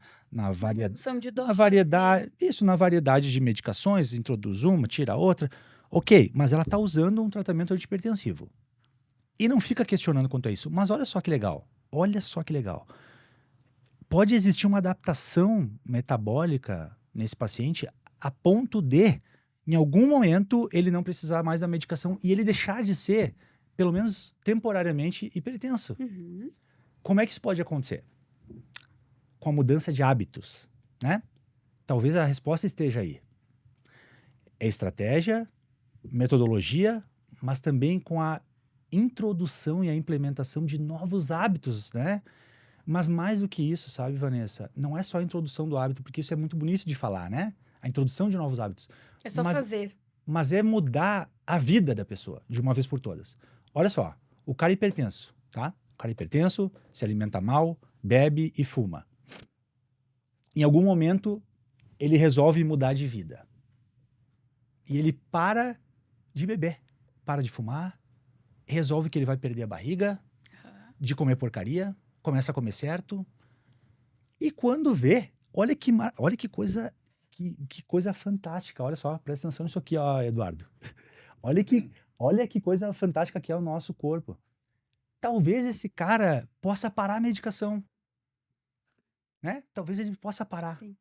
Redução de dose. variedade, isso, na variedade de medicações, introduz uma, tira outra. Ok, mas ela está usando um tratamento antihipertensivo. E não fica questionando quanto a isso. Mas olha só que legal. Olha só que legal. Pode existir uma adaptação metabólica nesse paciente a ponto de, em algum momento, ele não precisar mais da medicação e ele deixar de ser, pelo menos temporariamente, hipertenso. Como é que isso pode acontecer? Com a mudança de hábitos, né? Talvez a resposta esteja aí. É estratégia, metodologia, mas também com a introdução e a implementação de novos hábitos, né? Mas mais do que isso, sabe, Vanessa? Não é só a introdução do hábito, porque isso é muito bonito de falar, né? A introdução de novos hábitos. É só fazer. Mas é mudar a vida da pessoa, de uma vez por todas. Olha só, o cara hipertenso, tá? O cara hipertenso, se alimenta mal, bebe e fuma. Em algum momento, ele resolve mudar de vida. E ele para de beber, para de fumar, resolve que ele vai perder a barriga, de comer porcaria, começa a comer certo. E quando vê, olha que coisa, que coisa fantástica. Olha só, presta atenção nisso aqui, ó, Eduardo. Olha que coisa fantástica que é o nosso corpo. Talvez esse cara possa parar a medicação, né? Talvez ele possa parar. Sim.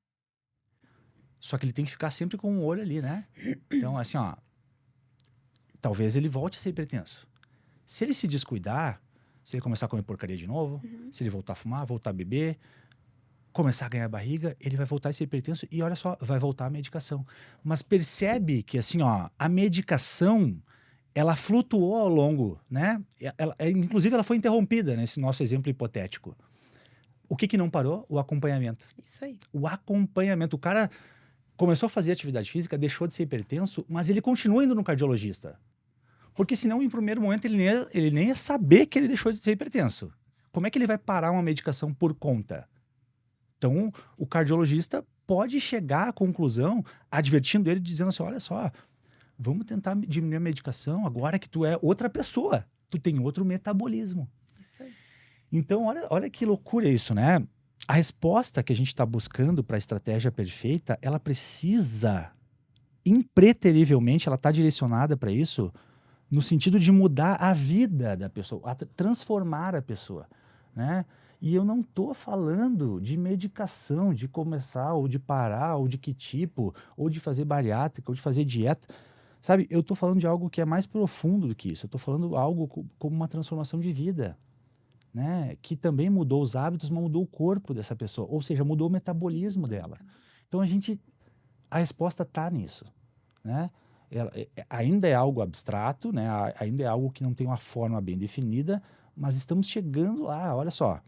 Só que ele tem que ficar sempre com um olho ali, né? Então, assim, ó, talvez ele volte a ser hipertenso. Se ele se descuidar, se ele começar a comer porcaria de novo, se ele voltar a fumar, voltar a beber, começar a ganhar barriga, ele vai voltar a ser hipertenso e olha só, vai voltar a medicação. Mas percebe que, assim, ó, a medicação, ela flutuou ao longo, né? Inclusive, ela foi interrompida nesse nosso exemplo hipotético. O que não parou? O acompanhamento. Isso aí. O acompanhamento. O cara começou a fazer atividade física, deixou de ser hipertenso, mas ele continua indo no cardiologista. Porque senão, em primeiro momento, ele nem ia saber que ele deixou de ser hipertenso. Como é que ele vai parar uma medicação por conta? Então, o cardiologista pode chegar à conclusão, advertindo ele, dizendo assim, olha só, vamos tentar diminuir a medicação agora que tu é outra pessoa. Tu tem outro metabolismo. Isso aí. Então, olha que loucura isso, né? A resposta que a gente está buscando para a estratégia perfeita, ela precisa, impreterivelmente, ela está direcionada para isso, no sentido de mudar a vida da pessoa, transformar a pessoa, né? E eu não estou falando de medicação, de começar, ou de parar, ou de que tipo, ou de fazer bariátrica, ou de fazer dieta. Sabe, eu estou falando de algo que é mais profundo do que isso. Eu estou falando algo como uma transformação de vida, né? Que também mudou os hábitos, mas mudou o corpo dessa pessoa. Ou seja, mudou o metabolismo dela. Então, a resposta está nisso, né? Ainda é algo abstrato, né? Ainda é algo que não tem uma forma bem definida, mas estamos chegando lá, olha só,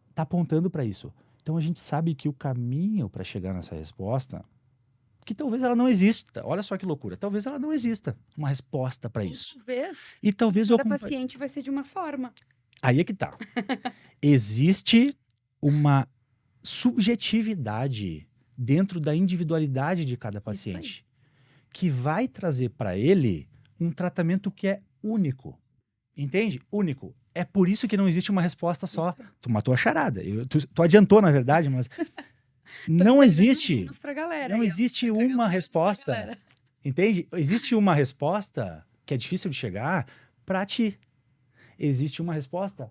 está apontando para isso. Então a gente sabe que o caminho para chegar nessa resposta, que talvez ela não exista, olha só que loucura, talvez ela não exista uma resposta para isso. Talvez. E talvez Cada paciente vai ser de uma forma. Aí é que tá. Existe uma subjetividade dentro da individualidade de cada paciente, que vai trazer para ele um tratamento que é único. Entende? Único. É por isso que não existe uma resposta só. Isso. Tu matou a charada. Tu adiantou, na verdade, mas não Tô existe. menos pra galera Não aí, ó. existe Tô entregando uma menos pra resposta. galera. Entende? Existe uma resposta que é difícil de chegar para ti. Existe uma resposta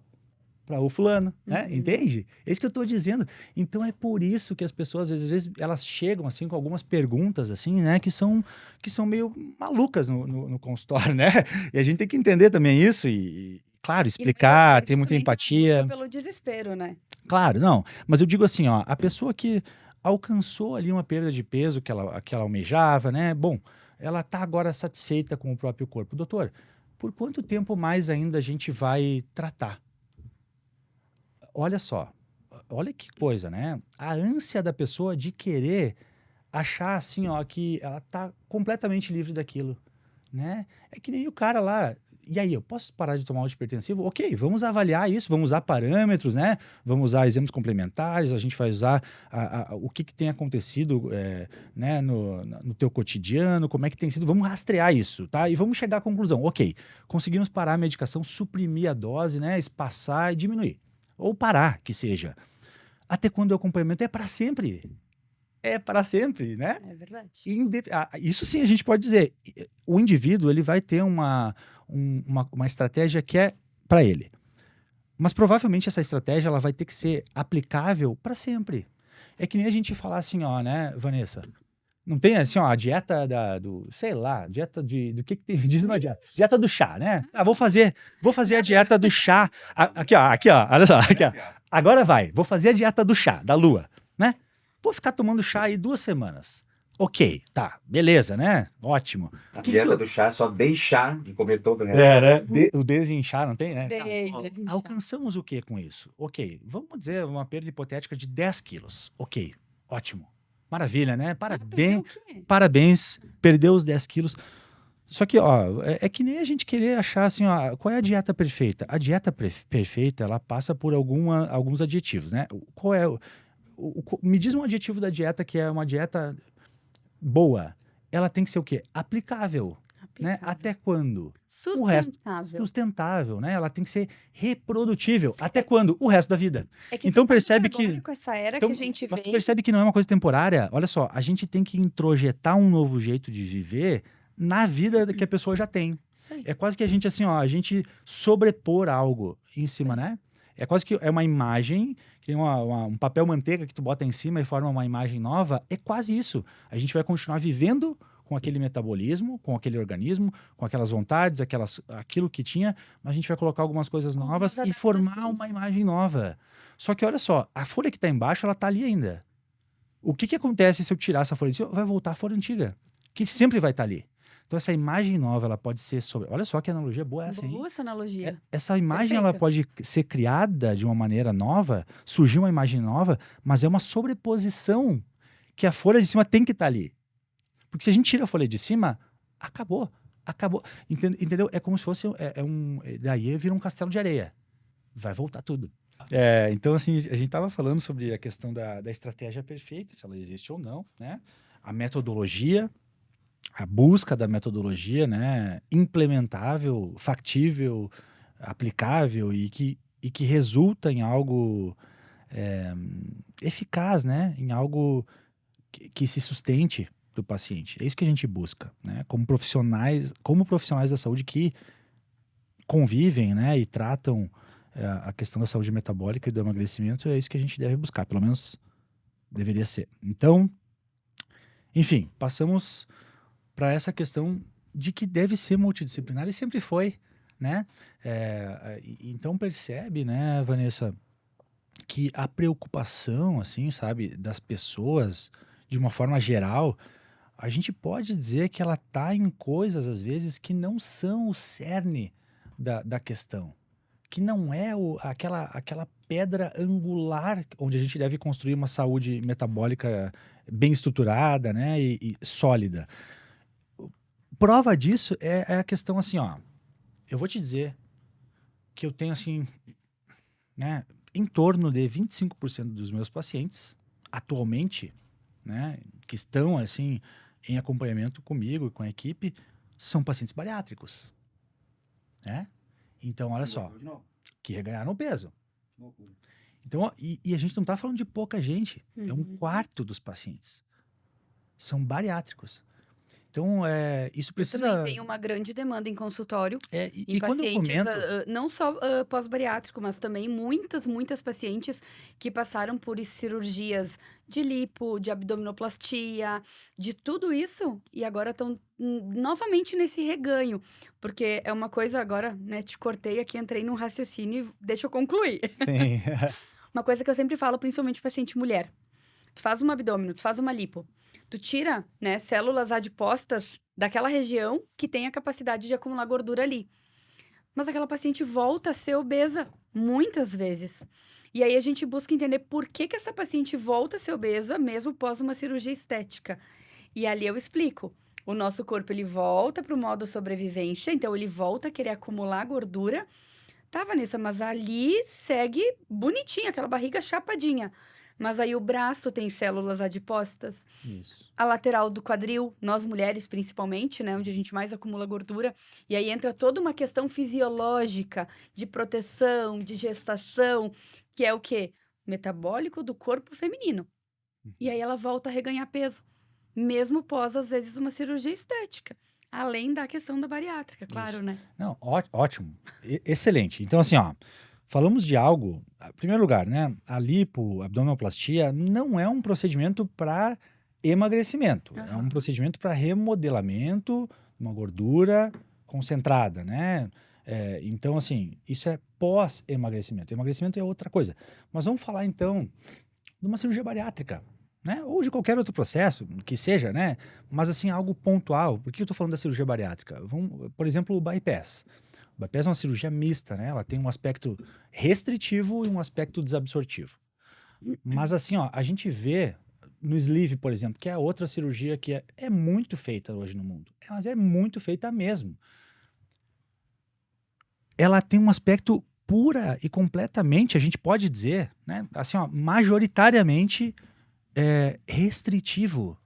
para o fulano, né? Uhum. Entende? É isso que eu tô dizendo. Então é por isso que as pessoas às vezes elas chegam assim com algumas perguntas assim, né, que são meio malucas no consultório, né? E a gente tem que entender também isso e claro, E muitas explicar, vezes ter muita também tem uma empatia. busca pelo desespero, né? Claro, não. Mas eu digo assim, ó, a pessoa que alcançou ali uma perda de peso que ela almejava, né? Bom, ela tá agora satisfeita com o próprio corpo. Doutor, por quanto tempo mais ainda a gente vai tratar? Olha só, olha que coisa, né? A ânsia da pessoa de querer achar assim, ó, que ela tá completamente livre daquilo, né? É que nem o cara lá. E aí, eu posso parar de tomar o antipertensivo? Ok, vamos avaliar isso, vamos usar parâmetros, né? Vamos usar exames complementares, a gente vai usar o que tem acontecido né, no teu cotidiano, como é que tem sido, vamos rastrear isso, tá? E vamos chegar à conclusão, ok, conseguimos parar a medicação, suprimir a dose, né? Espaçar e diminuir. Ou parar, que seja. Até quando o acompanhamento é para sempre. É para sempre, né? É verdade. Isso sim a gente pode dizer. O indivíduo ele vai ter uma estratégia que é para ele. Mas provavelmente essa estratégia ela vai ter que ser aplicável para sempre. É que nem a gente falar assim, ó, né, Vanessa? Não tem assim, ó, a dieta sei lá, dieta do que tem, diz uma dieta? Dieta do chá, né? Ah, vou fazer a dieta do chá. Aqui, ó, olha só, aqui, ó. Agora vai, vou fazer a dieta do chá, da lua, né? Vou ficar tomando chá aí 2 semanas. Ok, tá, beleza, né? Ótimo. A dieta do chá é só deixar de comer todo o resto. Né? O desinchar, não tem, né? Desinchar. Alcançamos o que com isso? Ok, vamos dizer uma perda hipotética de 10 quilos. Ok, ótimo. Maravilha, né? Perdeu o quê? Parabéns, perdeu os 10 quilos. Só que, ó, é que nem a gente querer achar assim, ó, qual é a dieta perfeita? A dieta perfeita, ela passa por alguns adjetivos, né? Qual é me diz um adjetivo da dieta que é uma dieta boa. Ela tem que ser o quê? Aplicável. Né? Até quando? O resto Sustentável. sustentável, né? Ela tem que ser reprodutível. Até quando? O resto da vida. É que Então tá percebe muito agora que com essa era então, que a gente mas tu vem. percebe que não é uma coisa temporária. Olha só, a gente tem que introjetar um novo jeito de viver na vida que a pessoa já tem. Isso aí. É quase que a gente assim, ó, a gente sobrepor algo em cima, né? É quase que é uma imagem, que tem um papel manteiga que tu bota em cima e forma uma imagem nova. É quase isso. A gente vai continuar vivendo com aquele metabolismo, com aquele organismo, com aquelas vontades, aquilo que tinha, mas a gente vai colocar algumas coisas novas e formar uma imagem nova. Só que olha só, a folha que está embaixo, ela está ali ainda. O que acontece se eu tirar essa folha de cima? Vai voltar a folha antiga, que sempre vai estar ali. Então essa imagem nova, ela pode ser sobre... Olha só que analogia boa essa, hein? Boa essa analogia. Essa imagem, Perfeita. ela pode ser criada de uma maneira nova, surgir uma imagem nova, mas é uma sobreposição que a folha de cima tem que estar ali. Porque se a gente tira a folha de cima, acabou. Entendeu? É como se fosse daí vira um castelo de areia. Vai voltar tudo. Então, assim, a gente estava falando sobre a questão da estratégia perfeita, se ela existe ou não, né? A metodologia, a busca da metodologia, né? Implementável, factível, aplicável e que resulta em algo eficaz, né? Em algo que se sustente do paciente. É isso que a gente busca, né? Como profissionais da saúde que convivem, né? E tratam a questão da saúde metabólica e do emagrecimento, é isso que a gente deve buscar, pelo menos deveria ser. Então, enfim, passamos para essa questão de que deve ser multidisciplinar e sempre foi, né? Então percebe, né, Vanessa, que a preocupação, assim, sabe, das pessoas de uma forma geral, a gente pode dizer que ela está em coisas, às vezes, que não são o cerne da questão. Que não é aquela pedra angular onde a gente deve construir uma saúde metabólica bem estruturada, né, e sólida. Prova disso é a questão assim, ó. Eu vou te dizer que eu tenho, assim, né, em torno de 25% dos meus pacientes, atualmente, né, que estão, assim, em acompanhamento comigo e com a equipe, são pacientes bariátricos, né? Então, olha só. que reganharam o peso. Então, ó, e a gente não está falando de pouca gente, é um quarto dos pacientes. São bariátricos. Então, isso Eu também precisa... tenho uma grande demanda em consultório, em E quando eu pacientes, comento... não só pós-bariátrico, mas também muitas pacientes que passaram por cirurgias de lipo, de abdominoplastia, de tudo isso, e agora estão novamente nesse reganho. Porque é uma coisa agora, né, te cortei aqui, entrei num raciocínio, deixa eu concluir. Sim. Uma coisa que eu sempre falo, principalmente paciente mulher. Tu faz um abdômen, tu faz uma lipo. Tu tira, né, células adipostas daquela região que tem a capacidade de acumular gordura ali. Mas aquela paciente volta a ser obesa muitas vezes. E aí a gente busca entender por que essa paciente volta a ser obesa mesmo pós uma cirurgia estética. E ali eu explico. O nosso corpo, ele volta para o modo sobrevivência, então ele volta a querer acumular gordura. Tá, Vanessa, mas ali segue bonitinha, aquela barriga chapadinha. Mas aí o braço tem células adipostas. Isso. A lateral do quadril, nós mulheres principalmente, né? Onde a gente mais acumula gordura. E aí entra toda uma questão fisiológica de proteção, de gestação, que é o quê? Metabólico do corpo feminino. E aí ela volta a reganhar peso. Mesmo pós, às vezes, uma cirurgia estética. Além da questão da bariátrica, claro, Isso. né? Não, ótimo. Excelente. Então, assim, ó, falamos de algo, em primeiro lugar, né? A lipo, abdominoplastia, não é um procedimento para emagrecimento. É um procedimento para remodelamento, uma gordura concentrada, né? Então, assim, isso é pós-emagrecimento. Emagrecimento é outra coisa. Mas vamos falar, então, de uma cirurgia bariátrica, né? Ou de qualquer outro processo, que seja, né? Mas, assim, algo pontual. Por que eu estou falando da cirurgia bariátrica? Por exemplo, o bypass. O bypass é uma cirurgia mista, né? Ela tem um aspecto restritivo e um aspecto desabsortivo. Mas assim, ó, a gente vê no sleeve, por exemplo, que é outra cirurgia que é muito feita hoje no mundo. Mas é muito feita mesmo. Ela tem um aspecto pura e completamente, a gente pode dizer, né? Assim, ó, majoritariamente restritivo.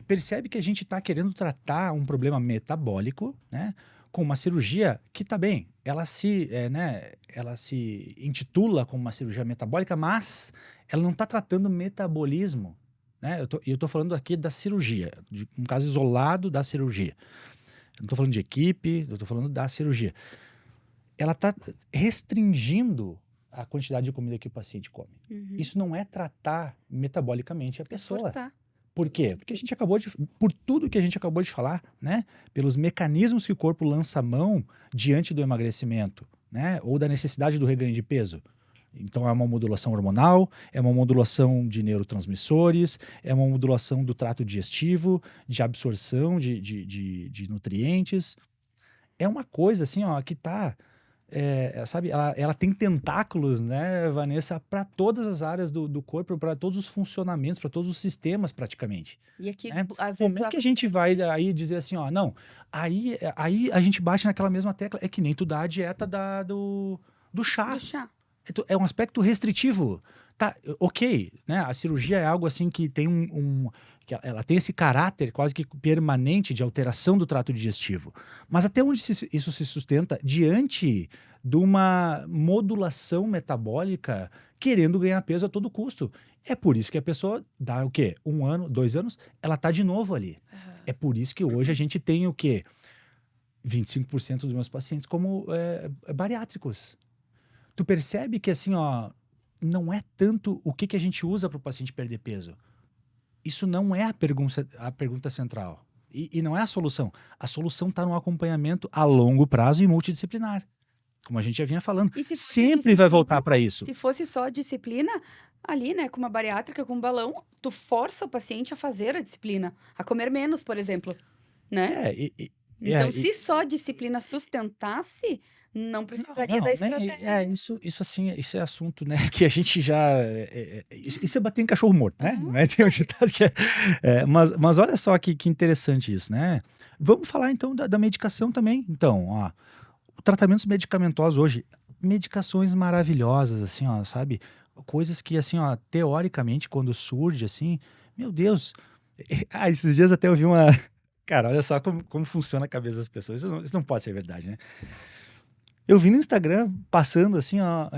Percebe que a gente está querendo tratar um problema metabólico, né? Com uma cirurgia que tá bem, ela se intitula como uma cirurgia metabólica, mas ela não está tratando metabolismo, né? Eu tô falando aqui da cirurgia, de um caso isolado da cirurgia. Eu não estou falando de equipe, eu estou falando da cirurgia. Ela está restringindo a quantidade de comida que o paciente come. Isso não é tratar metabolicamente a pessoa. Cortar. Por quê? Porque por tudo que a gente acabou de falar, né? Pelos mecanismos que o corpo lança a mão diante do emagrecimento, né? Ou da necessidade do reganho de peso. Então é uma modulação hormonal, é uma modulação de neurotransmissores, é uma modulação do trato digestivo, de absorção de nutrientes. É uma coisa assim, ó, que tá... sabe, ela tem tentáculos, né, Vanessa, para todas as áreas do corpo, para todos os funcionamentos, para todos os sistemas praticamente. E aqui, Né? às vezes, Como é que a gente vai aí dizer assim, ó, não, aí a gente bate naquela mesma tecla, é que nem tu dá a dieta do chá. do chá. É um aspecto restritivo. Tá, ok, né? A cirurgia é algo assim que tem que ela tem esse caráter quase que permanente de alteração do trato digestivo. Mas até onde isso se sustenta diante de uma modulação metabólica querendo ganhar peso a todo custo? É por isso que a pessoa dá o quê? 1 ano, 2 anos, ela tá de novo ali. É por isso que hoje a gente tem o quê? 25% dos meus pacientes como bariátricos. Tu percebe que assim, ó, não é tanto o que a gente usa para o paciente perder peso. Isso não é a pergunta central. E não é a solução. A solução está no acompanhamento a longo prazo e multidisciplinar. Como a gente já vinha falando. E se fosse Sempre vai disciplina, voltar para isso. Se fosse só disciplina, ali, né, com uma bariátrica, com um balão, tu força o paciente a fazer a disciplina, a comer menos, por exemplo, né? Então, se só a disciplina sustentasse, não precisaria da estratégia. Isso assim, isso é assunto, né, que a gente já... isso é bater em cachorro morto, né? Não é? Tem um ditado que mas olha só que interessante isso, né? Vamos falar, então, da medicação também. Então, ó, tratamentos medicamentosos hoje, medicações maravilhosas, assim, ó, sabe? Coisas que, assim, ó, teoricamente, quando surge, assim, meu Deus... esses dias até eu vi uma... Cara, olha só como funciona a cabeça das pessoas. Isso não pode ser verdade, né? Eu vi no Instagram passando assim, ó,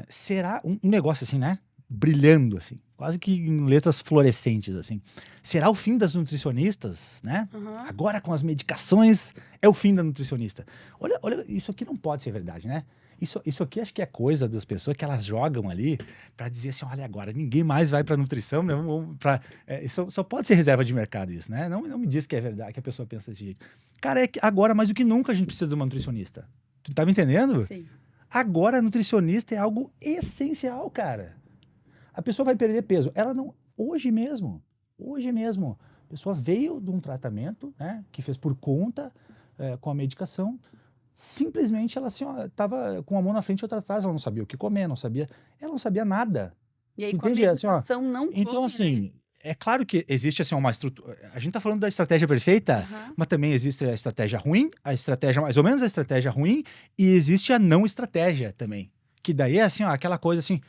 será um negócio assim, né? Brilhando assim, quase que em letras fluorescentes assim. Será o fim das nutricionistas, né? Aham. Agora com as medicações é o fim da nutricionista. Olha, isso aqui não pode ser verdade, né? Isso aqui acho que é coisa das pessoas que elas jogam ali para dizer assim, olha, agora ninguém mais vai para nutrição, né? Isso só pode ser reserva de mercado isso, né? Não me diz que é verdade, que a pessoa pensa desse jeito. Cara, agora mais do que nunca a gente precisa de uma nutricionista. Tu tá me entendendo? Sim. Agora a nutricionista é algo essencial, cara. A pessoa vai perder peso. Ela não. Hoje mesmo. A pessoa veio de um tratamento, né? Que fez por conta, com a medicação. Simplesmente ela assim, ó, tava com uma mão na frente e outra atrás. Ela não sabia o que comer, não sabia. Ela não sabia nada. E aí, Tu com a entende? Assim, ó, medicação, não então, come, assim, né? é claro que existe assim uma estrutura. A gente tá falando da estratégia perfeita, Aham. mas também existe a estratégia ruim, a estratégia mais ou menos a estratégia ruim, e existe a não estratégia também. Que daí é assim, ó, aquela coisa assim,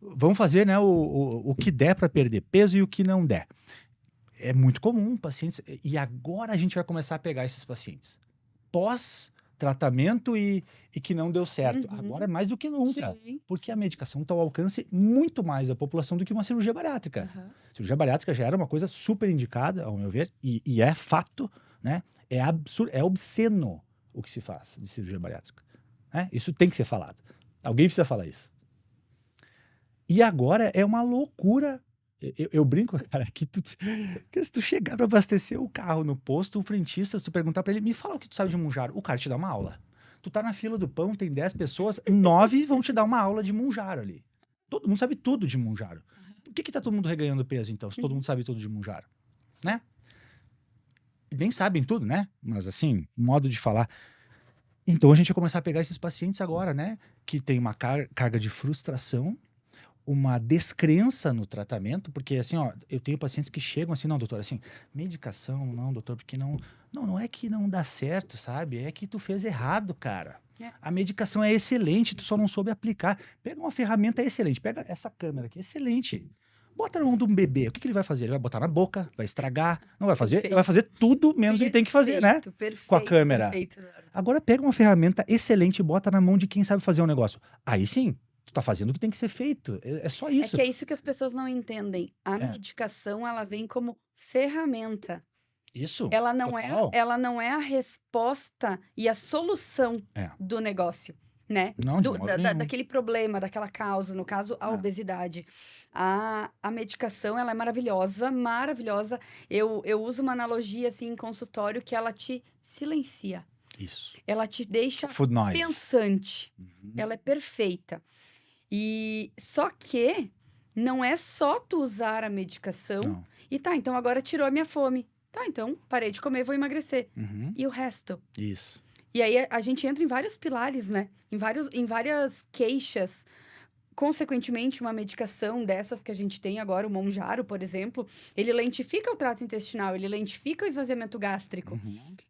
vamos fazer, né, o que der para perder peso e o que não der. É muito comum pacientes, e agora a gente vai começar a pegar esses pacientes pós-tratamento e que não deu certo. Uhum. Agora é mais do que nunca. Sim. Porque a medicação está ao alcance muito mais da população do que uma cirurgia bariátrica. Aham. Cirurgia bariátrica já era uma coisa super indicada, ao meu ver, e é fato, né? É absurdo, é obsceno o que se faz de cirurgia bariátrica. Né? Isso tem que ser falado. Alguém precisa falar isso. E agora é uma loucura. Eu brinco, cara, que se tu chegar para abastecer o carro no posto, o frentista, se tu perguntar para ele, me fala o que tu sabe de Mounjaro, o cara te dá uma aula. Tu tá na fila do pão, tem 10 pessoas, 9 vão te dar uma aula de Mounjaro ali. Todo mundo sabe tudo de Mounjaro. Por que tá todo mundo reganhando peso, então, se todo mundo sabe tudo de Mounjaro? Né? Nem sabem tudo, né? Mas, assim, modo de falar. Então, a gente vai começar a pegar esses pacientes agora, né? Que tem uma carga de frustração, uma descrença no tratamento, porque assim, ó, eu tenho pacientes que chegam assim, não, doutor, assim, medicação, não, doutor, porque não é que não dá certo, sabe? É que tu fez errado, cara. A medicação é excelente, tu só não soube aplicar. Pega uma ferramenta excelente, pega essa câmera aqui, excelente. Bota na mão de um bebê, o que ele vai fazer? Ele vai botar na boca, vai estragar, não vai fazer, ele vai fazer tudo menos o que tem que fazer, né? Perfeito, com a câmera. Perfeito. Agora pega uma ferramenta excelente e bota na mão de quem sabe fazer um negócio. Aí sim, tu tá fazendo o que tem que ser feito. É só isso. É que é isso que as pessoas não entendem. A medicação, ela vem como ferramenta. Isso. Ela não total. é a resposta e a solução do negócio, né? Não, de modo nenhum. Daquele problema, daquela causa, no caso, a obesidade. A medicação, ela é maravilhosa, maravilhosa. Eu uso uma analogia, assim, em consultório, que ela te silencia. Isso. Ela te deixa Food noise. pensante. Ela é perfeita. E só que não é só tu usar a medicação Não. e tá, então agora tirou a minha fome. Tá, então parei de comer, vou emagrecer. E o resto? Isso. E aí a gente entra em vários pilares, né? Em várias queixas. Consequentemente, uma medicação dessas que a gente tem agora, o Mounjaro, por exemplo, ele lentifica o trato intestinal, ele lentifica o esvaziamento gástrico.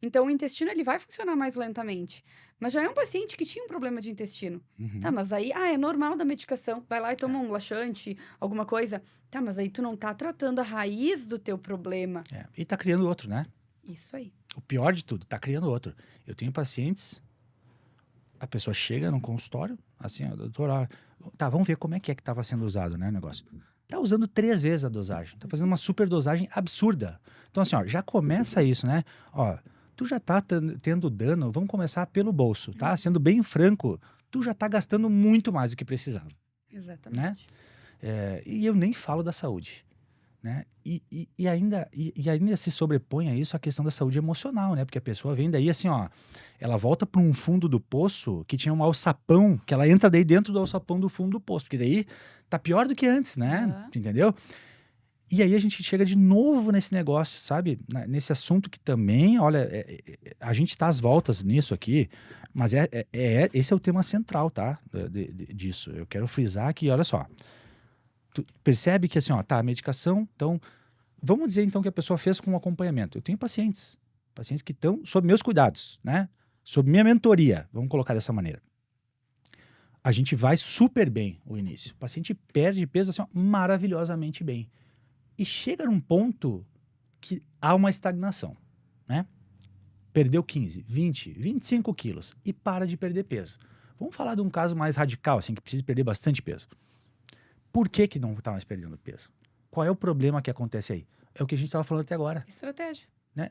Então, o intestino ele vai funcionar mais lentamente. Mas já é um paciente que tinha um problema de intestino. Tá, mas aí, é normal da medicação. Vai lá e toma um laxante, alguma coisa. Tá, mas aí tu não tá tratando a raiz do teu problema. E tá criando outro, né? Isso aí. O pior de tudo, tá criando outro. Eu tenho pacientes, a pessoa chega no consultório, assim, ó, doutor, tá, vamos ver como é que tava sendo usado, né, o negócio. Tá usando 3 vezes a dosagem. Tá fazendo uma super dosagem absurda. Então, assim, ó, já começa isso, né? Ó, tu já tá tendo dano, vamos começar pelo bolso, tá? Sendo bem franco, tu já tá gastando muito mais do que precisava. Exatamente. Né? E eu nem falo da saúde. Né? E ainda se sobrepõe a isso a questão da saúde emocional, né? Porque a pessoa vem daí assim, ó, ela volta para um fundo do poço que tinha um alçapão, que ela entra daí dentro do alçapão do fundo do poço, porque daí tá pior do que antes, né? Entendeu? E aí a gente chega de novo nesse negócio, sabe? Nesse assunto que também, olha, a gente tá às voltas nisso aqui, mas esse é o tema central, tá? Disso. Eu quero frisar que, olha só, tu percebe que assim, ó, tá, a medicação, então, vamos dizer então que a pessoa fez com um acompanhamento. Eu tenho pacientes que estão sob meus cuidados, né? Sob minha mentoria, vamos colocar dessa maneira. A gente vai super bem o início. O paciente perde peso assim, ó, maravilhosamente bem. E chega num ponto que há uma estagnação, né? perdeu 15, 20, 25 quilos e para de perder peso. Vamos falar de um caso mais radical, assim, que precisa perder bastante peso. Por que não está mais perdendo peso? Qual é o problema que acontece aí? É o que a gente estava falando até agora. Estratégia. Né?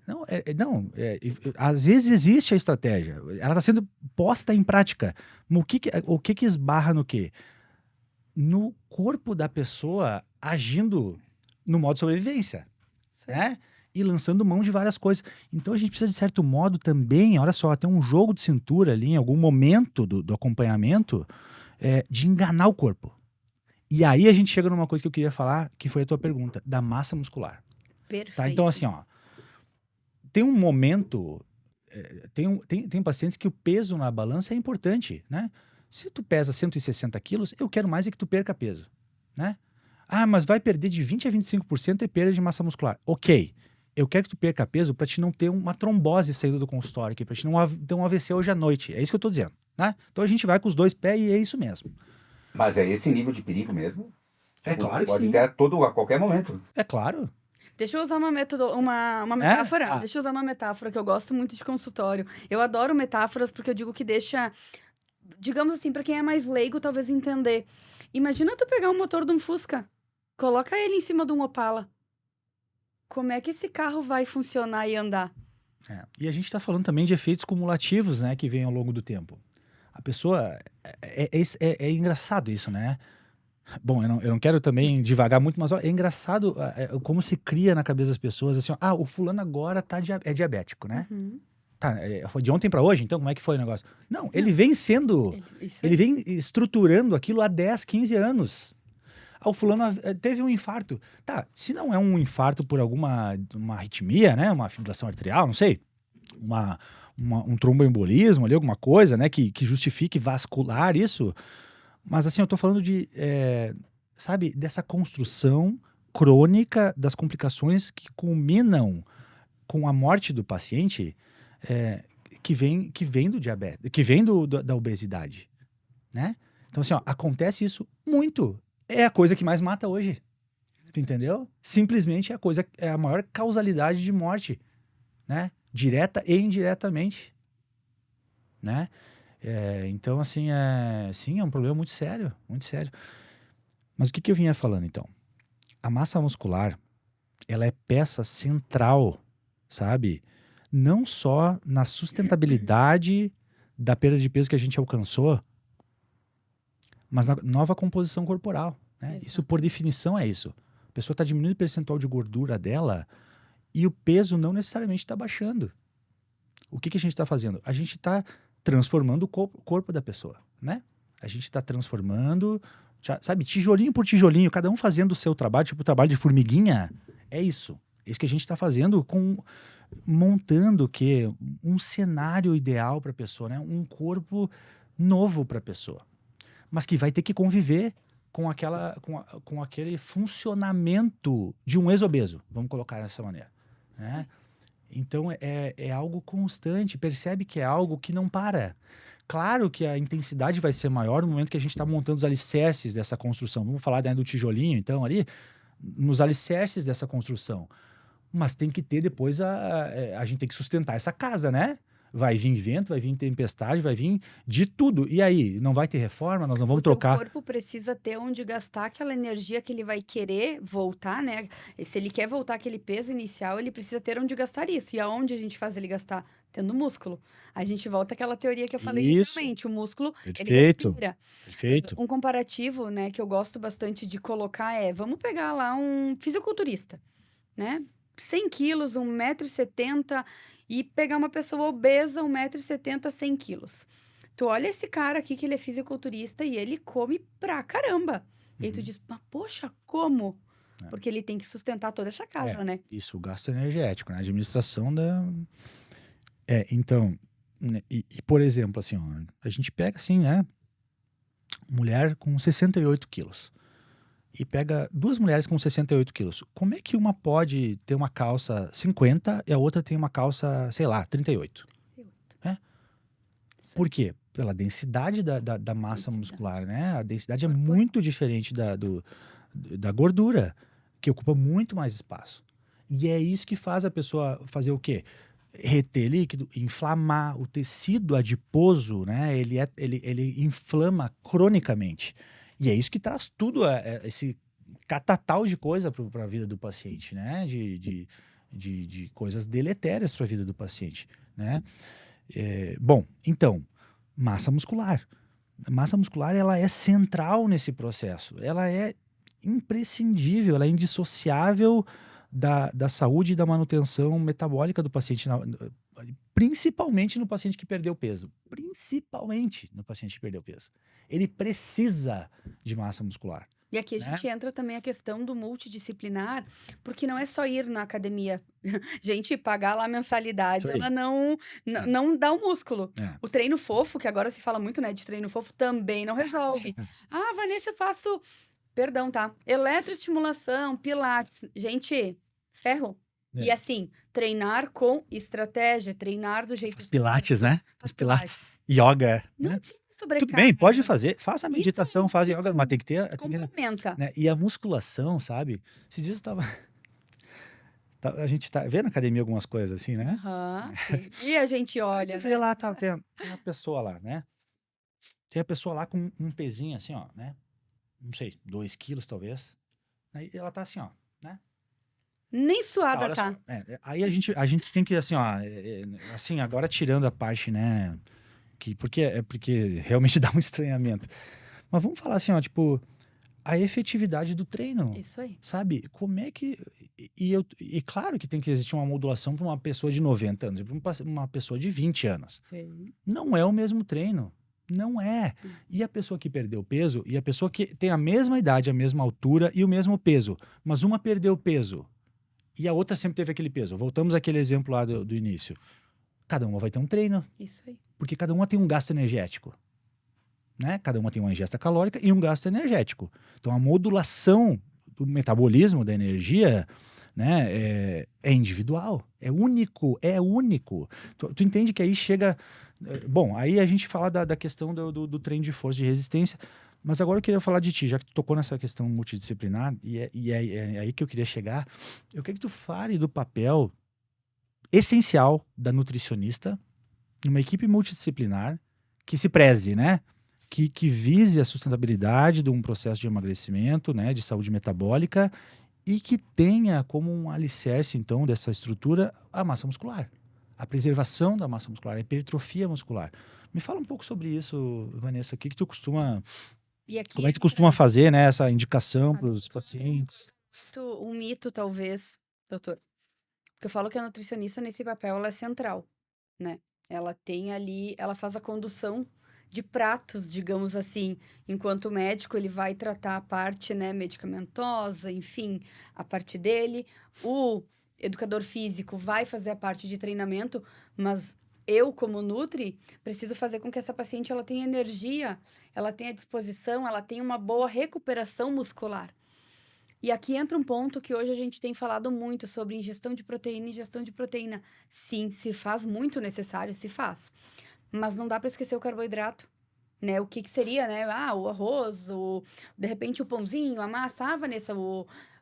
Às vezes existe a estratégia, ela está sendo posta em prática. Mas o que esbarra no quê? No corpo da pessoa agindo no modo sobrevivência, né? E lançando mão de várias coisas. Então a gente precisa, de certo modo, também, olha só, ter um jogo de cintura ali em algum momento do acompanhamento de enganar o corpo. E aí a gente chega numa coisa que eu queria falar, que foi a tua pergunta, da massa muscular. Perfeito. Tá? Então, assim, ó, tem um momento, tem pacientes que o peso na balança é importante, né? Se tu pesa 160 quilos, eu quero mais é que tu perca peso, né? Ah, mas vai perder de 20 a 25% é perda de massa muscular. Ok, eu quero que tu perca peso para te não ter uma trombose saindo do consultório aqui, para te não ter um AVC hoje à noite. É isso que eu tô dizendo, né? Então a gente vai com os dois pés e é isso mesmo. Mas é esse nível de perigo mesmo? É claro que pode sim. ter a qualquer momento. É claro. Deixa eu usar uma metáfora. Deixa eu usar uma metáfora que eu gosto muito de consultório. Eu adoro metáforas porque eu digo que deixa, digamos assim, para quem é mais leigo, talvez entender. Imagina tu pegar um motor de um Fusca, coloca ele em cima de um Opala. Como é que esse carro vai funcionar e andar? E a gente está falando também de efeitos cumulativos, né, que vêm ao longo do tempo. A pessoa... É engraçado isso, né? Bom, eu não quero também divagar muito, mas olha, é engraçado como se cria na cabeça das pessoas assim, ó, o fulano agora é diabético, né? Uhum. Tá, foi de ontem para hoje, então como é que foi o negócio? Não, ele vem sendo... Ele vem estruturando aquilo há 10, 15 anos. O fulano teve um infarto. Tá, se não é um infarto por uma arritmia, né? Uma fibrilação arterial, não sei. Um tromboembolismo ali, alguma coisa, né? Que justifique vascular isso. Mas assim, eu tô falando sabe, dessa construção crônica das complicações que culminam com a morte do paciente que vem do diabetes, que vem da obesidade, né? Então assim, ó, acontece isso muito. É a coisa que mais mata hoje. Tu entendeu? Simplesmente é a maior causalidade de morte, né? Direta e indiretamente, né? Então, assim, sim, é um problema muito sério, muito sério. Mas o que eu vinha falando, então? A massa muscular, ela é peça central, sabe? Não só na sustentabilidade da perda de peso que a gente alcançou, mas na nova composição corporal, né? Isso, por definição, é isso. A pessoa está diminuindo o percentual de gordura dela e o peso não necessariamente está baixando. O que a gente está fazendo? A gente está transformando o corpo da pessoa, né? A gente está transformando, sabe, tijolinho por tijolinho, cada um fazendo o seu trabalho, tipo o trabalho de formiguinha. É isso. É isso que a gente está fazendo, montando o quê? Um cenário ideal para a pessoa, né? Um corpo novo para a pessoa. Mas que vai ter que conviver com aquele funcionamento de um ex-obeso, vamos colocar dessa maneira, né? Então, é algo constante, percebe que é algo que não para. Claro que a intensidade vai ser maior no momento que a gente está montando os alicerces dessa construção. Vamos falar do tijolinho, então, ali, nos alicerces dessa construção. Mas tem que ter depois, a gente tem que sustentar essa casa, né? Vai vir vento, vai vir tempestade, vai vir de tudo. E aí, não vai ter reforma? Nós não vamos trocar. O corpo precisa ter onde gastar aquela energia que ele vai querer voltar, né? E se ele quer voltar aquele peso inicial, ele precisa ter onde gastar isso. E aonde a gente faz ele gastar? Tendo músculo. A gente volta àquela teoria que eu falei inicialmente. O músculo, ele respira. Perfeito. Um comparativo, né, que eu gosto bastante de colocar vamos pegar lá um fisiculturista, né? 100 quilos, 1,70 m e pegar uma pessoa obesa, 1,70 m, 100 quilos. Tu olha esse cara aqui que ele é fisiculturista e ele come pra caramba. E aí tu diz, mas poxa, como? Porque ele tem que sustentar toda essa casa, né? Isso, o gasto energético, né? A administração da... então, por exemplo, assim, ó, a gente pega assim, né? Mulher com 68 quilos. E pega duas mulheres com 68 quilos. Como é que uma pode ter uma calça 50 e a outra tem uma calça, sei lá, 38? Por quê? Pela densidade da massa muscular, né? A densidade é muito diferente da gordura, que ocupa muito mais espaço. E é isso que faz a pessoa fazer o quê? reter líquido, inflamar o tecido adiposo, né? Ele inflama cronicamente. E é isso que traz tudo esse catatal de coisa para a vida do paciente, né? De coisas deletérias para a vida do paciente, né? Bom, então, massa muscular. A massa muscular, ela é central nesse processo. Ela é imprescindível, ela é indissociável da saúde e da manutenção metabólica do paciente, principalmente no paciente que perdeu peso. Principalmente no paciente que perdeu peso. Ele precisa de massa muscular. E aqui a né? gente entra também a questão do multidisciplinar, porque não é só ir na academia. Gente, pagar lá a mensalidade, Isso aí. ela não dá o músculo. É. O treino fofo, que agora se fala muito, né, de treino fofo, também não resolve. Ah, Vanessa, eu faço, perdão, tá? Eletroestimulação, pilates. Gente, ferro. É. E assim, treinar com estratégia, treinar do jeito Os pilates, né? Faz Os pilates. Yoga, Não né? tem sobrecarga. Tudo bem, pode fazer. Faça a meditação, faz yoga, mas tem que ter... Complementa. né? E a musculação, sabe? Esses dias eu tava... A gente tá vendo na academia algumas coisas assim, né? Aham, sim. E a gente olha, Vê lá, tem uma pessoa lá, né? Tem a pessoa lá com um pezinho assim, ó, né? Não sei, 2 quilos talvez. Aí ela tá assim, ó, né? nem suada olha tá. só, aí a gente tem que, assim, ó, assim, agora tirando a parte, né? Porque realmente dá um estranhamento. Mas vamos falar assim, ó, tipo, a efetividade do treino. Isso aí. Sabe? Como é que. E claro que tem que existir uma modulação para uma pessoa de 90 anos e para uma pessoa de 20 anos. Sim. Não é o mesmo treino. Não é. E a pessoa que perdeu peso e a pessoa que tem a mesma idade, a mesma altura e o mesmo peso, mas uma perdeu peso e a outra sempre teve aquele peso. Voltamos àquele exemplo lá do início. Cada uma vai ter um treino, Isso aí. porque cada uma tem um gasto energético. Né? Cada uma tem uma ingesta calórica e um gasto energético. Então, a modulação do metabolismo da energia, né, é individual, é único. Tu entende que aí chega... Bom, aí a gente fala da questão do treino de força e resistência, mas agora eu queria falar de ti, já que tu tocou nessa questão multidisciplinar, e é aí que eu queria chegar. Eu quero que tu fale do papel essencial da nutricionista numa equipe multidisciplinar que se preze, né? Que vise a sustentabilidade de um processo de emagrecimento, né, de saúde metabólica e que tenha como um alicerce, então, dessa estrutura a massa muscular, a preservação da massa muscular, a hipertrofia muscular. Me fala um pouco sobre isso, Vanessa. O que tu costuma... E aqui Como é que tu costuma fazer, né, essa indicação para os é pacientes? um mito, talvez, doutor. Porque eu falo que a nutricionista, nesse papel, ela é central, né? Ela tem ali, ela faz a condução de pratos, digamos assim. Enquanto o médico, ele vai tratar a parte, né, medicamentosa, enfim, a parte dele. O educador físico vai fazer a parte de treinamento, mas eu, como nutri, preciso fazer com que essa paciente ela tenha energia, ela tenha disposição, ela tenha uma boa recuperação muscular. E aqui entra um ponto que hoje a gente tem falado muito sobre ingestão de proteína e ingestão de proteína. Sim, se faz muito necessário, se faz. Mas não dá para esquecer o carboidrato, né? O que seria, né? Ah, o arroz, de repente o pãozinho, a massa, Vanessa,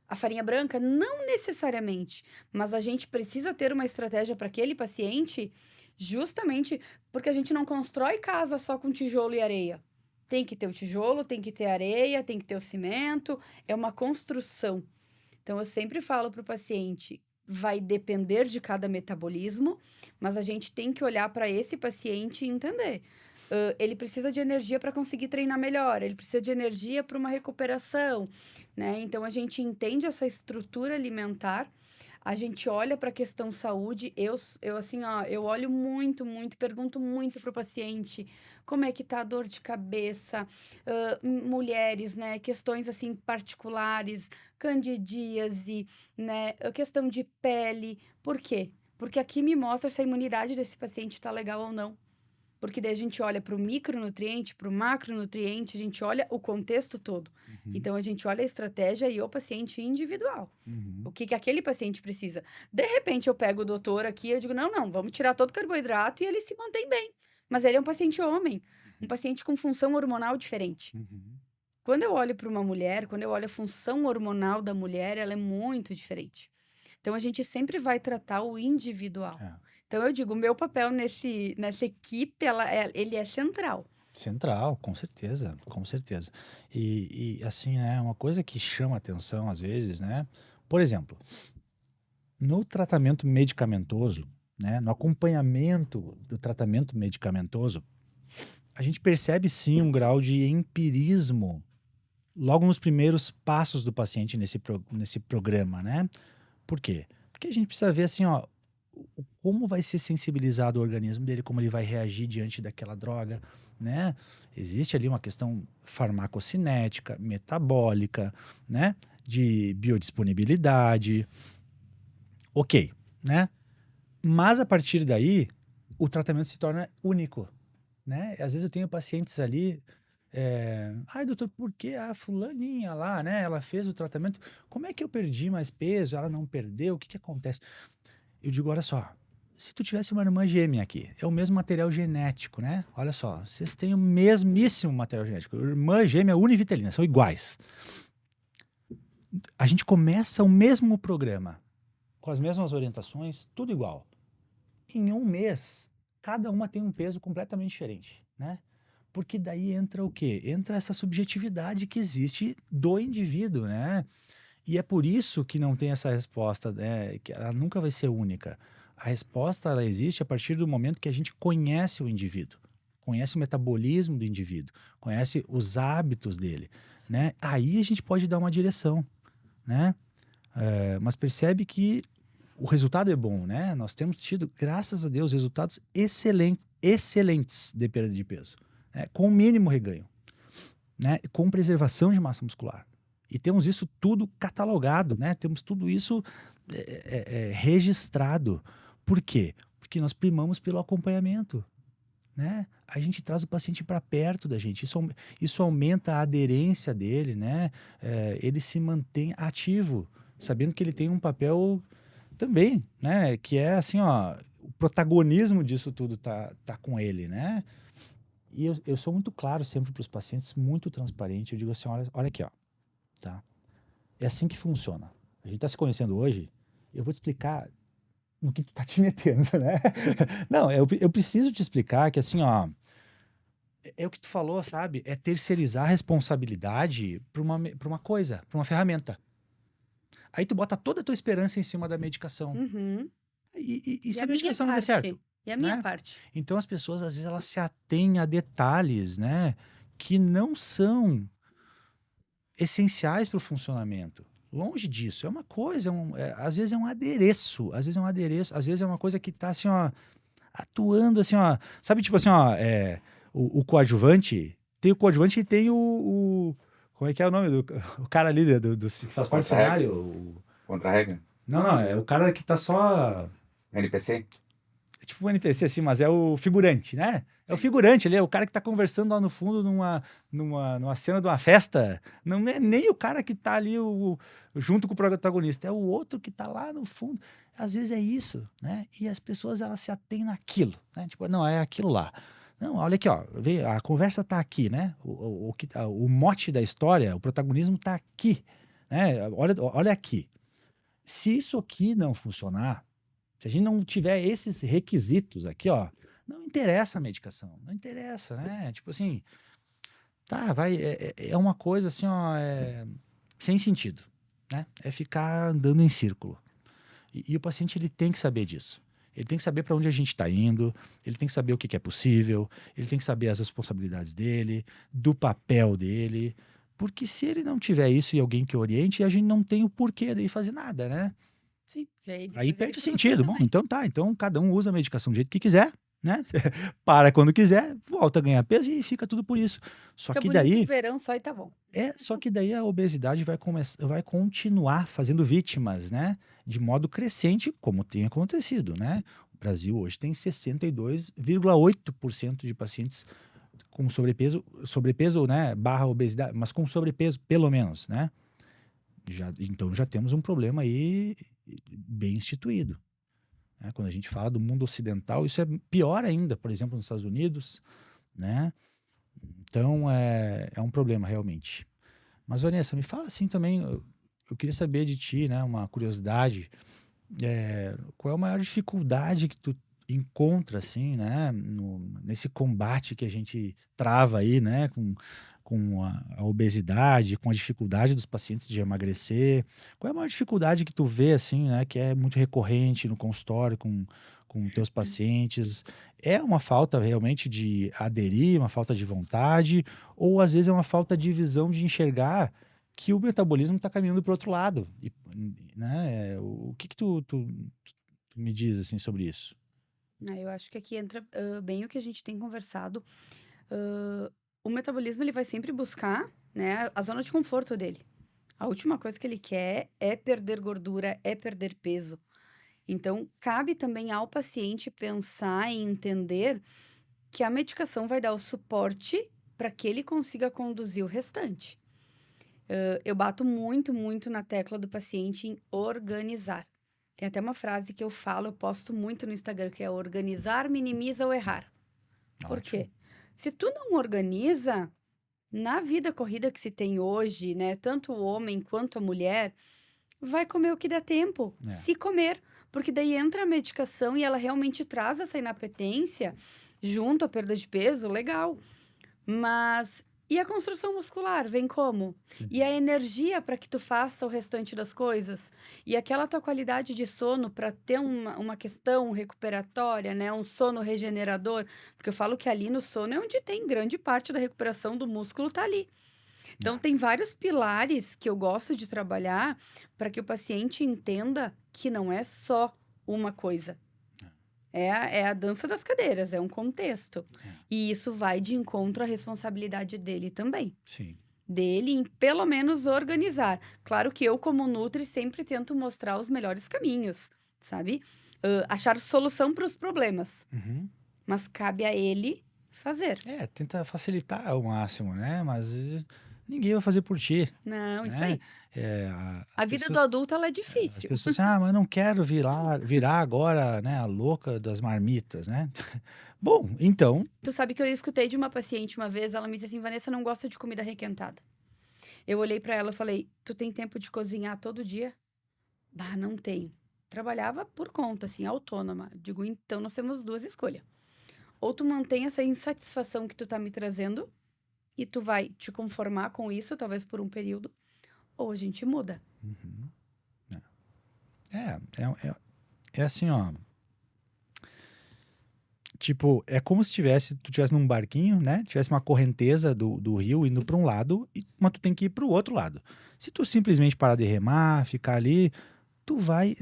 a farinha branca. Não necessariamente. Mas a gente precisa ter uma estratégia para aquele paciente, justamente porque a gente não constrói casa só com tijolo e areia. Tem que ter o tijolo, tem que ter areia, tem que ter o cimento. É uma construção. Então, eu sempre falo para o paciente, vai depender de cada metabolismo, mas a gente tem que olhar para esse paciente e entender. Ele precisa de energia para conseguir treinar melhor, ele precisa de energia para uma recuperação, né? Então, a gente entende essa estrutura alimentar, a gente olha para a questão saúde, eu assim, ó, eu olho muito, pergunto muito para o paciente como é que tá a dor de cabeça, mulheres, né, questões assim particulares, candidíase, né, a questão de pele, por quê? Porque aqui me mostra se a imunidade desse paciente está legal ou não. Porque daí a gente olha para o micronutriente, para o macronutriente, a gente olha o contexto todo. Então, a gente olha a estratégia e o paciente individual. O que aquele paciente precisa. De repente, eu pego o doutor aqui e eu digo, não, vamos tirar todo o carboidrato e ele se mantém bem. Mas ele é um paciente homem, um paciente com função hormonal diferente. Quando eu olho para uma mulher, quando eu olho a função hormonal da mulher, ela é muito diferente. Então, a gente sempre vai tratar o individual. Então eu digo, o meu papel nessa equipe, ele é central. Central, com certeza, com certeza. E assim, né, uma coisa que chama atenção às vezes, né? Por exemplo, no tratamento medicamentoso, né, no acompanhamento do tratamento medicamentoso, a gente percebe sim um grau de empirismo logo nos primeiros passos do paciente nesse programa, né? Por quê? Porque a gente precisa ver assim, ó, como vai ser sensibilizado o organismo dele, como ele vai reagir diante daquela droga, né? Existe ali uma questão farmacocinética, metabólica, né? De biodisponibilidade, ok, né? Mas a partir daí, o tratamento se torna único, né? Às vezes eu tenho pacientes ali, ai doutor, por que a fulaninha lá, né? Ela fez o tratamento, como é que eu perdi mais peso? Ela não perdeu, o que que acontece? Eu digo, olha só, se tu tivesse uma irmã gêmea aqui, é o mesmo material genético, né? Olha só, vocês têm o mesmíssimo material genético. Irmã gêmea univitelina, são iguais. A gente começa o mesmo programa, com as mesmas orientações, tudo igual. Em um mês, cada uma tem um peso completamente diferente, né? Porque daí entra o quê? Entra essa subjetividade que existe do indivíduo, né? E é por isso que não tem essa resposta, né? Que ela nunca vai ser única. A resposta, ela existe a partir do momento que a gente conhece o indivíduo, conhece o metabolismo do indivíduo, conhece os hábitos dele, né? Aí a gente pode dar uma direção, né? Mas percebe que o resultado é bom, né? Nós temos tido, graças a Deus, resultados excelentes de perda de peso, né? Com o mínimo reganho, né? Com preservação de massa muscular. E temos isso tudo catalogado, né? Temos tudo isso registrado. Por quê? Porque nós primamos pelo acompanhamento, né? A gente traz o paciente para perto da gente. Isso aumenta a aderência dele, né? Ele se mantém ativo, sabendo que ele tem um papel também, né? Que é assim, ó, o protagonismo disso tudo tá com ele, né? E eu sou muito claro sempre para os pacientes, muito transparente. Eu digo assim, olha aqui, ó, tá? É assim que funciona. A gente tá se conhecendo hoje, eu vou te explicar no que tu tá te metendo, né? Não, eu preciso te explicar que assim, ó, é o que tu falou, sabe? É terceirizar a responsabilidade para uma coisa, para uma ferramenta. Aí tu bota toda a tua esperança em cima da medicação. Uhum. E se E a a minha medicação não der certo? parte? E a minha Né? parte? Então as pessoas, às vezes, elas se atêm a detalhes, né? Que não são essenciais para o funcionamento. Longe disso. É uma coisa, às vezes é um adereço. Às vezes é um adereço. Às vezes é uma coisa que está assim, ó, atuando assim, ó. Sabe, tipo assim, ó, o coadjuvante. Tem o coadjuvante e tem como é que é o nome do o cara ali que faz parte do cenário? Contra-regra? Não, é o cara que tá só. NPC? É tipo um NPC, assim, mas é o figurante, né? É o figurante, ele é o cara que tá conversando lá no fundo numa cena de uma festa. Não é nem o cara que tá ali junto com o protagonista, é o outro que tá lá no fundo. Às vezes é isso, né? E as pessoas, elas se atêm naquilo, né? Tipo, não, é aquilo lá. Não, olha aqui, ó, a conversa tá aqui, né? O mote da história, o protagonismo tá aqui, né? Olha aqui. Se isso aqui não funcionar, se a gente não tiver esses requisitos aqui, ó, não interessa a medicação, não interessa, né? Tipo assim, tá, é uma coisa assim, ó, sem sentido, né? É ficar andando em círculo. E o paciente, ele tem que saber disso. Ele tem que saber para onde a gente está indo, ele tem que saber o que é possível, ele tem que saber as responsabilidades dele, do papel dele, porque se ele não tiver isso e alguém que oriente, a gente não tem o porquê de fazer nada, né? Sim, porque aí Aí depois ele perde o frustra sentido. Bom, também. então tá. Então cada um usa a medicação do jeito que quiser, né? Para quando quiser, volta a ganhar peso e fica tudo por isso. Só Fica que bonito no daí, verão só e tá bom. só que daí a obesidade vai continuar fazendo vítimas, né? De modo crescente, como tem acontecido, né? O Brasil hoje tem 62,8% de pacientes com sobrepeso, né? Barra obesidade, mas com sobrepeso, pelo menos, né? Então já temos um problema aí bem instituído, né? Quando a gente fala do mundo ocidental, isso é pior ainda, por exemplo, nos Estados Unidos, né? Então é um problema realmente. Mas Vanessa, me fala assim também, eu queria saber de ti, né? Uma curiosidade, qual é a maior dificuldade que tu encontra, assim, né, nesse combate que a gente trava aí, né, com a obesidade, com a dificuldade dos pacientes de emagrecer? Qual é a maior dificuldade que tu vê, assim, né, que é muito recorrente no consultório com teus pacientes? É uma falta realmente de aderir, uma falta de vontade, ou às vezes é uma falta de visão de enxergar que o metabolismo está caminhando para o outro lado? E, né, o que que tu me diz, assim, sobre isso? Eu acho que aqui entra bem o que a gente tem conversado. Ah, o metabolismo ele vai sempre buscar, né, a zona de conforto dele. A última coisa que ele quer é perder gordura, é perder peso. Então, cabe também ao paciente pensar e entender que a medicação vai dar o suporte para que ele consiga conduzir o restante. Eu bato muito, muito na tecla do paciente em organizar. Tem até uma frase que eu falo, eu posto muito no Instagram, que é organizar minimiza o errar. Por Ótimo. quê? Se tu não organiza, na vida corrida que se tem hoje, né, tanto o homem quanto a mulher, vai comer o que der tempo, É. se comer, porque daí entra a medicação e ela realmente traz essa inapetência junto à perda de peso, legal. Mas e a construção muscular, vem como? E a energia para que tu faça o restante das coisas? E aquela tua qualidade de sono para ter uma questão recuperatória, né? Um sono regenerador. Porque eu falo que ali no sono é onde tem grande parte da recuperação do músculo, tá ali. Então, tem vários pilares que eu gosto de trabalhar para que o paciente entenda que não é só uma coisa. É a dança das cadeiras, é um contexto. E isso vai de encontro à responsabilidade dele também. Sim. Dele em pelo menos organizar. Claro que eu, como Nutri, sempre tento mostrar os melhores caminhos, sabe? Achar solução para os problemas. Uhum. Mas cabe a ele fazer. Tenta facilitar ao máximo, né? Mas ninguém vai fazer por ti, Não, isso né? aí. As A vida do pessoas, adulto, ela é as difícil. pessoas assim, mas não quero virar agora, né, a louca das marmitas, né? Bom, então, Tu sabe que eu escutei de uma paciente uma vez, ela me disse assim, Vanessa, não gosta de comida requentada. Eu olhei pra ela e falei, tu tem tempo de cozinhar todo dia? Bah, não tenho. Trabalhava por conta, assim, autônoma. Digo, então nós temos duas escolhas. Ou tu mantém essa insatisfação que tu tá me trazendo e tu vai te conformar com isso, talvez por um período, ou a gente muda. uhum, é, é assim, ó. Tipo, é como se tu tivesse num barquinho, né? Tivesse uma correnteza do rio indo para um lado, mas tu tem que ir para o outro lado. Se tu simplesmente parar de remar, ficar ali,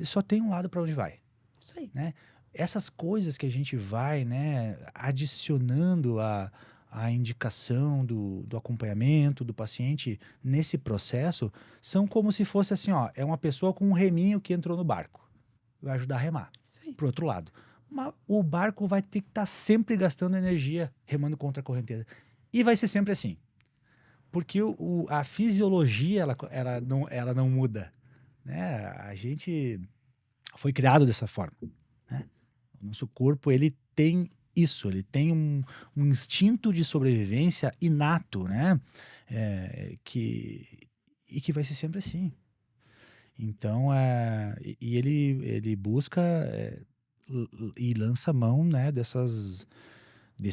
só tem um lado para onde vai, Isso aí. né? Essas coisas que a gente vai, né, adicionando a indicação do acompanhamento do paciente nesse processo, são como se fosse assim, ó, é uma pessoa com um reminho que entrou no barco, vai ajudar a remar Isso aí. pro outro lado. Mas o barco vai ter que estar sempre gastando energia remando contra a correnteza. E vai ser sempre assim. Porque a fisiologia, ela não muda, né? A gente foi criado dessa forma, né? O nosso corpo, ele tem isso, ele tem um instinto de sobrevivência inato, né? Que vai ser sempre assim. Então, ele busca e lança mão, né, desses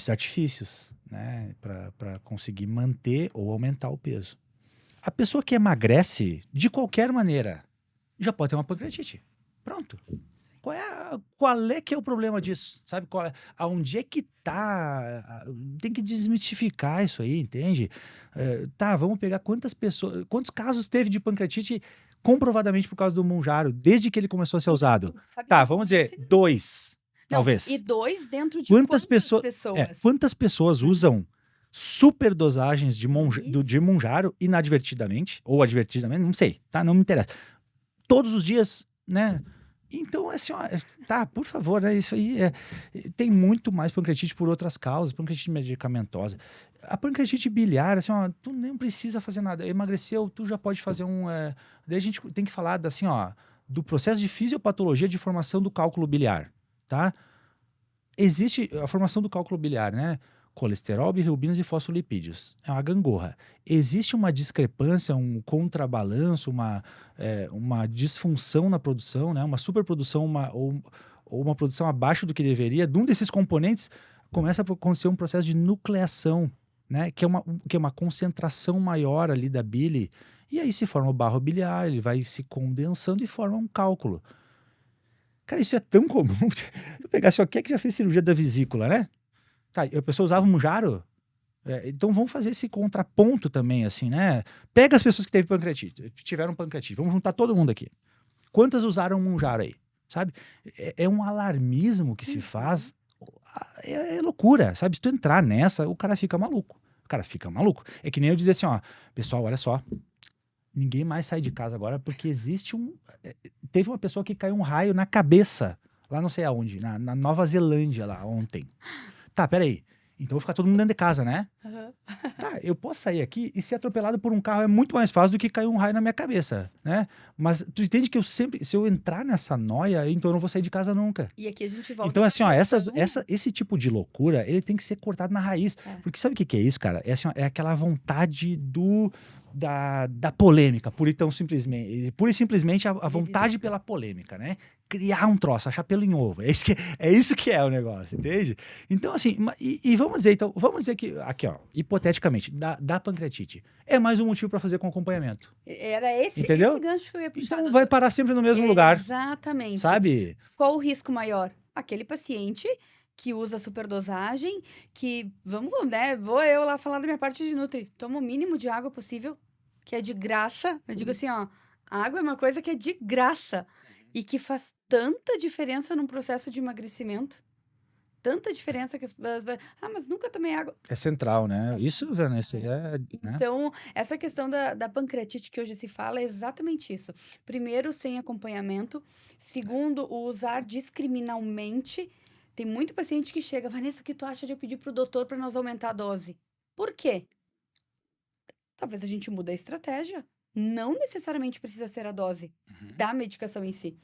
artifícios, né, para conseguir manter ou aumentar o peso. A pessoa que emagrece, de qualquer maneira, já pode ter uma pancreatite. Pronto. Qual é que é o problema disso? Sabe aonde é que tá? Tem que desmitificar isso aí, entende? Tá, vamos pegar quantos casos teve de pancreatite comprovadamente por causa do Monjaro, desde que ele começou a ser usado. Sabe Tá, que vamos dizer, acontece? 2, Não, talvez. E 2 dentro de Quantas pessoas? quantas pessoas usam superdosagens de Monjaro inadvertidamente, ou advertidamente, não sei, tá? Não me interessa. Todos os dias, né? Então, assim, ó, tá, por favor, né? Isso aí tem muito mais pancreatite por outras causas, pancreatite medicamentosa. A pancreatite biliar, assim, ó, tu nem precisa fazer nada. Emagreceu, tu já pode fazer daí a gente tem que falar, assim, ó, do processo de fisiopatologia de formação do cálculo biliar, tá? Existe a formação do cálculo biliar, né? Colesterol, bilirrubinas e fosfolipídios. É uma gangorra. Existe uma discrepância, um contrabalanço, uma disfunção na produção, né? Uma superprodução ou uma produção abaixo do que deveria, de um desses componentes, começa a acontecer um processo de nucleação, né? Que é uma concentração maior ali da bile, e aí se forma o barro biliar, ele vai se condensando e forma um cálculo. Cara, isso é tão comum. Tu pegar assim, ó, quem é que já fez cirurgia da vesícula, né? Tá, a pessoa usava um jaro. Então vamos fazer esse contraponto também, assim, né? Pega as pessoas que tiveram pancreatite, vamos juntar todo mundo aqui. Quantas usaram um jaro aí, sabe? É um alarmismo que se faz, é loucura, sabe? Se tu entrar nessa, o cara fica maluco. O cara fica maluco. É que nem eu dizer assim, ó, pessoal, olha só, ninguém mais sai de casa agora porque teve uma pessoa que caiu um raio na cabeça, lá não sei aonde, na Nova Zelândia lá ontem. Tá, peraí. Então vou ficar todo mundo dentro de casa, né? Uhum. Tá, eu posso sair aqui e ser atropelado por um carro é muito mais fácil do que cair um raio na minha cabeça, né? Mas tu entende que se eu entrar nessa noia, então eu não vou sair de casa nunca. E aqui a gente volta. Então, assim, ó, esse tipo de loucura, ele tem que ser cortado na raiz. Porque sabe o que é isso, cara? É, assim, ó, é aquela vontade da polêmica, pura e simplesmente a vontade pela polêmica, né? Criar um troço, achar pelo em ovo. É isso que é o negócio, entende? Então, assim, vamos dizer que, aqui, ó, hipoteticamente, da pancreatite, é mais um motivo para fazer com acompanhamento. Era esse gancho que eu ia puxar. Então vai parar sempre no mesmo lugar. Exatamente. Sabe? Qual o risco maior? Aquele paciente que usa superdosagem, que, vou eu lá falar da minha parte de nutri, toma o mínimo de água possível, que é de graça. Eu digo assim, ó, a água é uma coisa que é de graça e que faz tanta diferença num processo de emagrecimento. Tanta diferença que mas nunca tomei água. É central, né? Isso, Vanessa, né? Então, essa questão da pancreatite que hoje se fala é exatamente isso. Primeiro, sem acompanhamento. Segundo, o usar discriminalmente. Tem muito paciente que chega, Vanessa, o que tu acha de eu pedir pro doutor para nós aumentar a dose? Por quê? Talvez a gente mude a estratégia. Não necessariamente precisa ser a dose da medicação em si.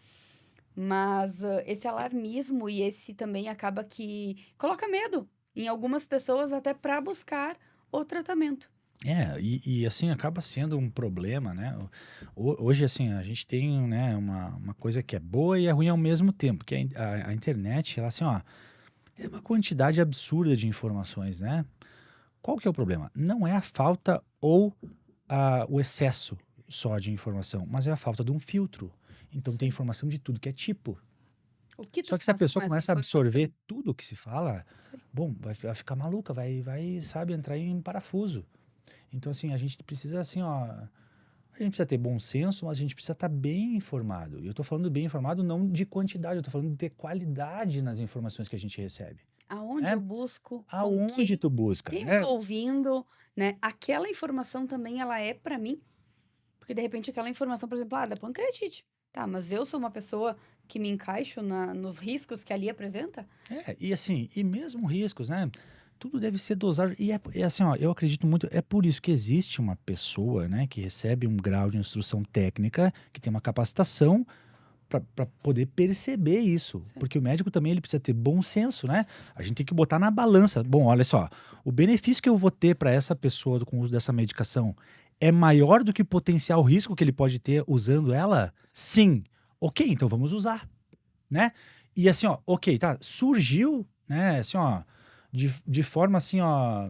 Mas esse alarmismo e esse também acaba que coloca medo em algumas pessoas até para buscar o tratamento. E assim, acaba sendo um problema, né? Hoje, assim, a gente tem, né, uma coisa que é boa e é ruim ao mesmo tempo, que a internet, ela assim, ó, é uma quantidade absurda de informações, né? Qual que é o problema? Não é a falta ou o excesso só de informação, mas é a falta de um filtro. Então tem informação de tudo que é tipo. Só que se a pessoa começa a absorver tudo o que se fala, bom, vai ficar maluca, vai, sabe, entrar em parafuso. Então, assim, a gente precisa, assim, ó, a gente precisa ter bom senso, mas a gente precisa estar bem informado. E eu tô falando bem informado não de quantidade, eu tô falando de ter qualidade nas informações que a gente recebe. Aonde eu busco? Aonde tu busca? Quem eu tô ouvindo, né? Aquela informação também, ela é para mim? Porque, de repente, aquela informação, por exemplo, da pancreatite. Tá, mas eu sou uma pessoa que me encaixo nos riscos que ali apresenta? E assim, e mesmo riscos, né? Tudo deve ser dosado. E é assim, ó, eu acredito muito, é por isso que existe uma pessoa, né, que recebe um grau de instrução técnica, que tem uma capacitação para poder perceber isso. Sim. Porque o médico também ele precisa ter bom senso, né? A gente tem que botar na balança. Bom, olha só, o benefício que eu vou ter para essa pessoa com o uso dessa medicação é maior do que o potencial risco que ele pode ter usando ela? Sim. Ok, então vamos usar, né? E assim, ó, ok, tá, surgiu, né, assim, ó, de forma assim, ó,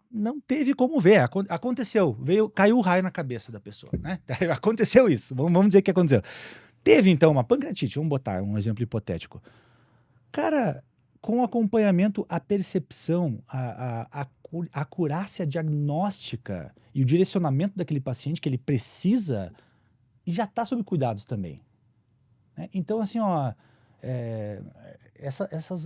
não teve como ver, aconteceu, caiu o raio na cabeça da pessoa, né? Aconteceu isso, vamos dizer que aconteceu. Teve então uma pancreatite, vamos botar um exemplo hipotético. Cara, com acompanhamento, a percepção, a acurácia diagnóstica e o direcionamento daquele paciente que ele precisa já está sob cuidados também, né? Então, assim, ó,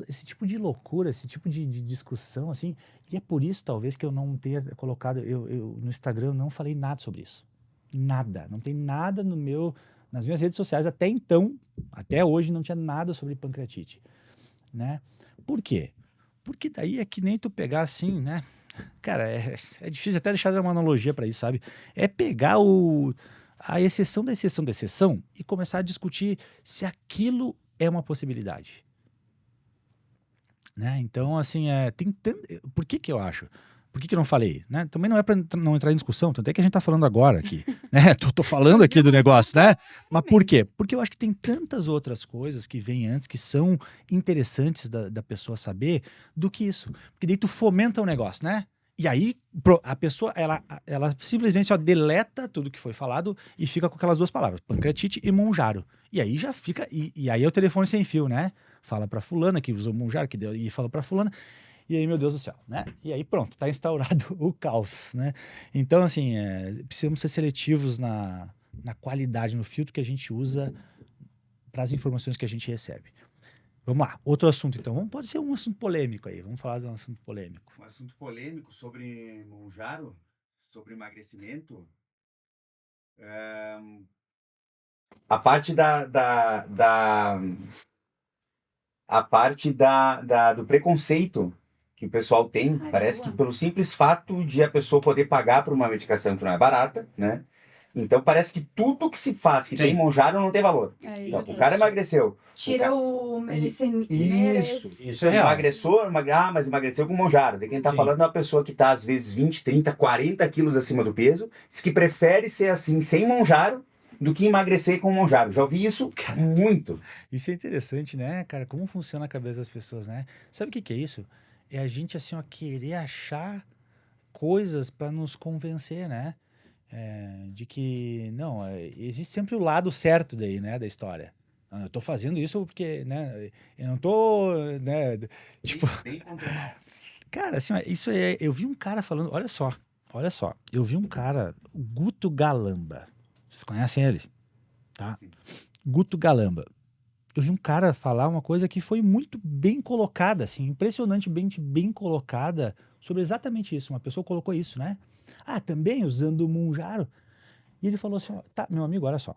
esse tipo de loucura, esse tipo de discussão, assim, e é por isso, talvez, que eu não tenha colocado, eu no Instagram eu não falei nada sobre isso. Nada, não tem nada nas minhas redes sociais, até então, até hoje, não tinha nada sobre pancreatite, né? Por quê? Porque daí é que nem tu pegar assim, né? Cara, é difícil até deixar uma analogia para isso, sabe? É pegar a exceção da exceção da exceção e começar a discutir se aquilo é uma possibilidade, né? Então, assim, tem tanto... Por que eu acho? Por que eu não falei? Né? Também não é para não entrar em discussão, tanto é que a gente está falando agora aqui. né? Tô falando aqui do negócio, né? Mas por quê? Porque eu acho que tem tantas outras coisas que vêm antes, que são interessantes da pessoa saber, do que isso. Porque daí tu fomenta o negócio, né? E aí a pessoa, ela simplesmente só deleta tudo que foi falado e fica com aquelas duas palavras, pancreatite e Monjaro. E aí já fica, e aí é o telefone sem fio, né? Fala pra fulana que usou Monjaro, que deu, e fala pra fulana. E aí, meu Deus do céu, né? E aí, pronto, tá instaurado o caos, né? Então, assim, precisamos ser seletivos na qualidade, no filtro que a gente usa para as informações que a gente recebe. Vamos lá, outro assunto, então. Pode ser um assunto polêmico aí, vamos falar de um assunto polêmico. Um assunto polêmico sobre Monjaro, sobre emagrecimento. A parte a parte do preconceito que o pessoal tem, parece que pelo simples fato de a pessoa poder pagar por uma medicação que não é barata, né? Então parece que tudo que se faz que tem Monjaro não tem valor. Então, o cara emagreceu. Tira o merecimento. Isso é real. Mas emagreceu com Monjaro. De quem tá falando é uma pessoa que tá às vezes 20, 30, 40 quilos acima do peso, diz que prefere ser assim, sem Monjaro, do que emagrecer com Monjaro. Já ouvi isso muito. Isso é interessante, né, cara? Como funciona a cabeça das pessoas, né? Sabe o que é isso? É a gente, assim, ó, querer achar coisas para nos convencer, né? De que, não, existe sempre o lado certo daí, né, da história. Eu tô fazendo isso porque, né, eu não tô, né, tipo... Bem controlado. Cara, assim, ó, isso é... Eu vi um cara falando, olha só, eu vi um cara, o Guto Galamba. Vocês conhecem ele? Tá? Sim. Guto Galamba. Eu vi um cara falar uma coisa que foi muito bem colocada, assim, impressionantemente bem colocada sobre exatamente isso. Uma pessoa colocou isso, né? Ah, também usando o Monjaro. E ele falou assim, ó, tá, meu amigo, olha só.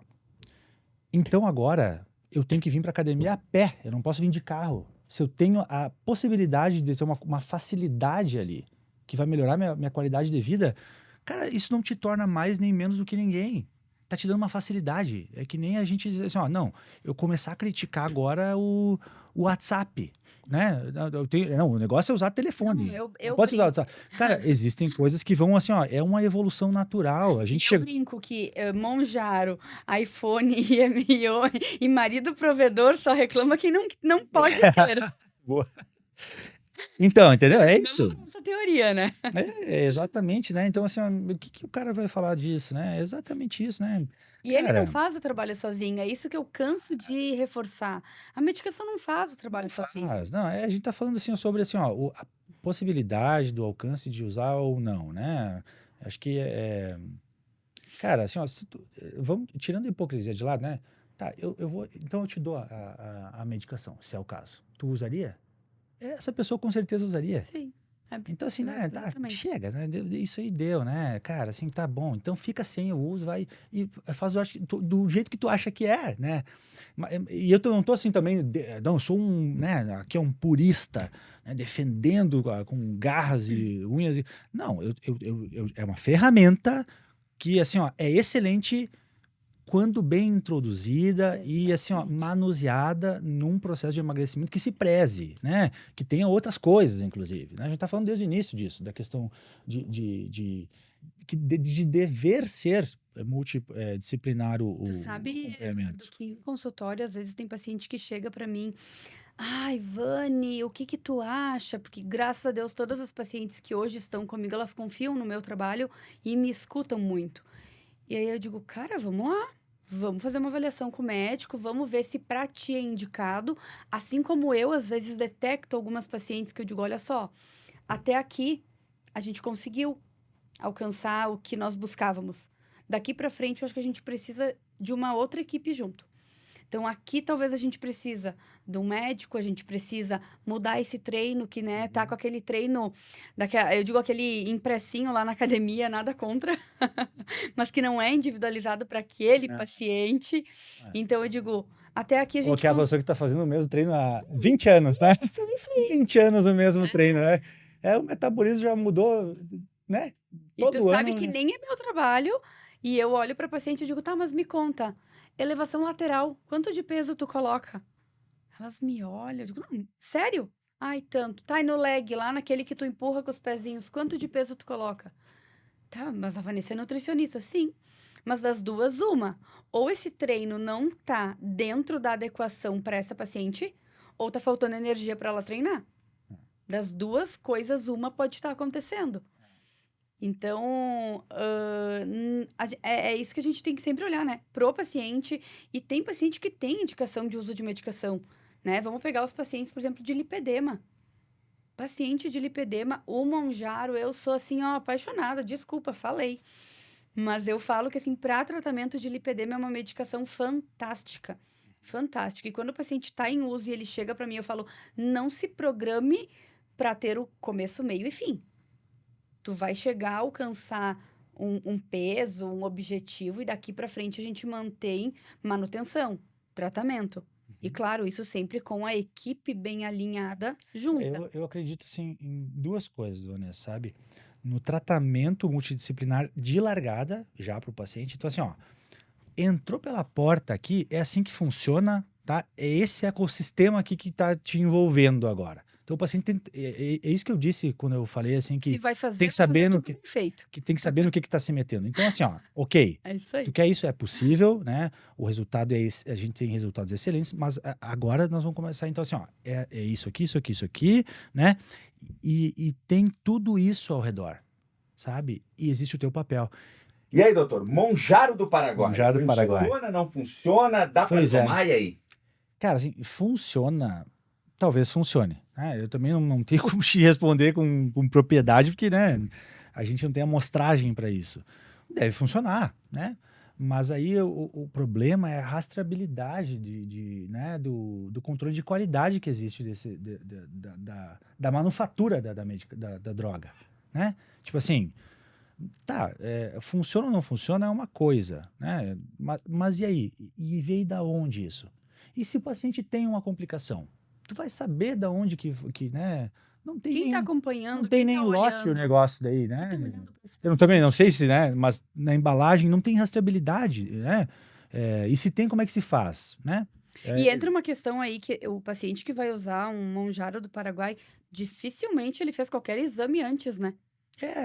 Então agora eu tenho que vir para academia a pé, eu não posso vir de carro. Se eu tenho a possibilidade de ter uma facilidade ali, que vai melhorar minha qualidade de vida, cara, isso não te torna mais nem menos do que ninguém. Tá te dando uma facilidade. É que nem a gente dizer assim, ó, não, eu começar a criticar agora o WhatsApp, né? Não, o negócio é usar telefone. Não, Não pode usar o WhatsApp. Cara, existem coisas que vão assim, ó, é uma evolução natural. A gente Eu brinco que Monjaro, iPhone e marido provedor só reclama quem não pode ter. Boa. Então, entendeu? É isso. Essa teoria, né? Exatamente, né? Então, assim, ó, o que o cara vai falar disso, né? É exatamente isso, né? E ele Cara, não faz o trabalho sozinho, é isso que eu canso de reforçar. A medicação não faz o trabalho sozinho. Não, a gente tá falando assim, ó, sobre assim, ó, a possibilidade do alcance de usar ou não, né? Acho que cara, assim, ó, vamos tirando a hipocrisia de lado, né? Tá, eu vou, então eu te dou a medicação, se é o caso. Tu usaria? Essa pessoa com certeza usaria. Sim. Então, assim, né, tá, Exatamente. chega, né? Isso aí deu, né? Cara, assim, tá bom. Então fica sem o uso, vai e faz do jeito que tu acha que é, né? E eu não tô assim também, não, eu sou né, aqui é um purista, né, defendendo com garras e unhas. Não, é uma ferramenta que, assim, ó, é excelente quando bem introduzida e assim, ó, manuseada num processo de emagrecimento que se preze, né? Que tenha outras coisas, inclusive, né? A gente está falando desde o início disso, da questão de dever ser multidisciplinar o Tu sabe acompanhamento. que em consultório, às vezes, tem paciente que chega para mim, ai, Vani, o que tu acha? Porque, graças a Deus, todas as pacientes que hoje estão comigo, elas confiam no meu trabalho e me escutam muito. E aí eu digo, cara, vamos lá. Vamos fazer uma avaliação com o médico, vamos ver se para ti é indicado. Assim como eu, às vezes, detecto algumas pacientes que eu digo, olha só, até aqui a gente conseguiu alcançar o que nós buscávamos. Daqui para frente, eu acho que a gente precisa de uma outra equipe junto. Então, aqui talvez a gente precisa de um médico, a gente precisa mudar esse treino que, né, tá com aquele treino, eu digo aquele impressinho lá na academia, nada contra, mas que não é individualizado para aquele paciente. Então, eu digo, até aqui a Ou gente... que é a pessoa que está fazendo o mesmo treino há 20 anos, né? Isso aí. 20 anos o mesmo treino, né? O metabolismo já mudou, né? E tu sabe ano, que né? nem é meu trabalho, e eu olho para paciente e digo, tá, mas me conta, elevação lateral, quanto de peso tu coloca? Elas me olham, eu digo, não, sério? Ai, tanto. Tá, e no leg, lá naquele que tu empurra com os pezinhos, quanto de peso tu coloca? Tá, mas a Vanessa é nutricionista, sim. Mas das duas, uma. Ou esse treino não tá dentro da adequação para essa paciente, ou tá faltando energia para ela treinar. Das duas coisas, uma pode estar acontecendo. Então, é isso que a gente tem que sempre olhar, né? Pro paciente, e tem paciente que tem indicação de uso de medicação, né? Vamos pegar os pacientes, por exemplo, de lipedema. Paciente de lipedema, o Monjaro, eu sou assim, ó, apaixonada, desculpa, falei. Mas eu falo que, assim, para tratamento de lipedema é uma medicação fantástica. Fantástica. E quando o paciente está em uso e ele chega para mim, eu falo, não se programe para ter o começo, meio e fim. Tu vai chegar a alcançar um peso, um objetivo, e daqui para frente a gente mantém manutenção, tratamento. E claro, isso sempre com a equipe bem alinhada junta. Eu acredito, assim, em duas coisas, Vanessa, sabe? No tratamento multidisciplinar de largada, já para o paciente. Então, assim, ó, entrou pela porta aqui, é assim que funciona, tá? É esse ecossistema aqui que tá te envolvendo agora. Então, o paciente tem... É isso que eu disse quando eu falei, assim, Se que vai fazer, tem que saber no que... perfeito. que tem que saber no que tá se metendo. Então, assim, ó, ok, É isso aí. tu quer isso, é possível, né? O resultado a gente tem resultados excelentes, mas agora nós vamos começar, então, assim, ó, é isso aqui, né? E tem tudo isso ao redor, sabe? E existe o teu papel. E aí, doutor, Monjaro do Paraguai. Monjaro do Paraguai. Funciona, não funciona? Dá para Pois é. tomar, e aí? Cara, assim, funciona, talvez funcione, né? Eu também não tenho como te responder com propriedade, porque, né, a gente não tem amostragem para isso. Deve funcionar, né? Mas aí o problema é a rastreabilidade né, do controle de qualidade que existe da manufatura da droga, né? Tipo assim, tá, funciona ou não funciona é uma coisa, né? Mas e aí? E veio da onde isso? E se o paciente tem uma complicação? Tu vai saber da onde que né? Não tem Quem nem, tá acompanhando, não tem quem nem tá lote olhando, o negócio daí, quem tá né? olhando pra esse Eu também não paciente? sei se, né? Mas na embalagem não tem rastreabilidade, né? E se tem, como é que se faz, né? E entra uma questão aí que o paciente que vai usar um Monjaro do Paraguai, dificilmente ele fez qualquer exame antes, né?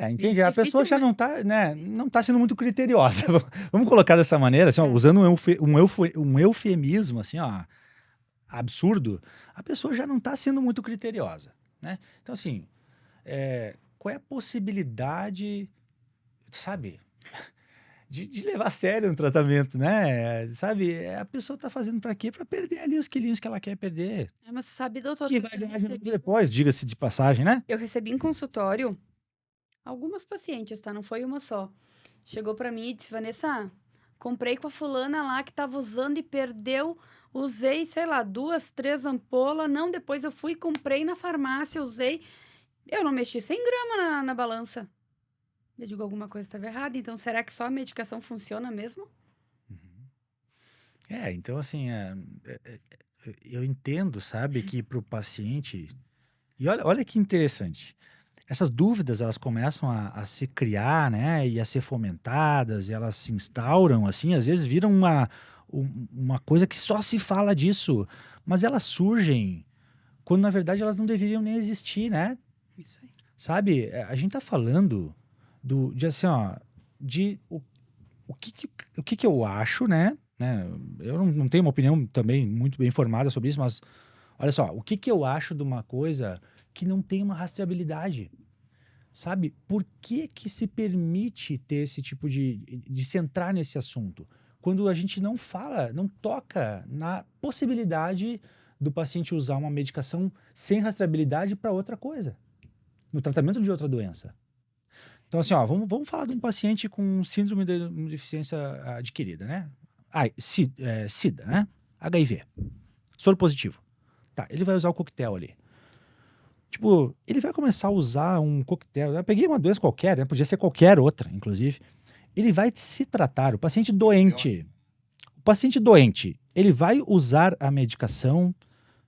Entende? A pessoa já Dificilmente. não tá, né? Não tá sendo muito criteriosa. Vamos colocar dessa maneira, assim, ó, É. usando um eufemismo, assim, ó, absurdo, a pessoa já não tá sendo muito criteriosa, né? Então, assim, qual é a possibilidade, sabe, de levar a sério um tratamento, né? Sabe, a pessoa tá fazendo para quê? Para perder ali os quilinhos que ela quer perder. Mas sabe, doutor, Que que vai eu ganhar de novo recebi, depois, diga-se de passagem, né? eu recebi em consultório algumas pacientes, tá? Não foi uma só. Chegou pra mim e disse, Vanessa, comprei com a fulana lá que tava usando e perdeu. Usei, sei lá, 2, 3 ampolas. Não, depois eu fui, comprei na farmácia, usei. Eu não mexi 100 gramas na balança. Eu digo, alguma coisa estava errada. Então, será que só a medicação funciona mesmo? Então assim, eu entendo, sabe, que para o paciente... E olha que interessante. Essas dúvidas, elas começam a se criar, né, e a ser fomentadas, e elas se instauram, assim, às vezes viram uma coisa que só se fala disso, mas elas surgem quando, na verdade, elas não deveriam nem existir, né? Isso aí. Sabe, a gente tá falando de assim, ó, de o que eu acho, né? Eu não tenho uma opinião também muito bem formada sobre isso, mas olha só, o que eu acho de uma coisa que não tem uma rastreabilidade, sabe? Por que se permite ter esse tipo de se entrar nesse assunto? Quando a gente não fala, não toca na possibilidade do paciente usar uma medicação sem rastreabilidade para outra coisa, no tratamento de outra doença. Então, assim, ó, vamos falar de um paciente com síndrome de deficiência adquirida, né? SIDA, né? HIV. Soro positivo. Tá, ele vai usar o coquetel ali. Tipo, ele vai começar a usar um coquetel. Eu peguei uma doença qualquer, né? Podia ser qualquer outra, inclusive. Ele vai se tratar, o paciente doente. O paciente doente, ele vai usar a medicação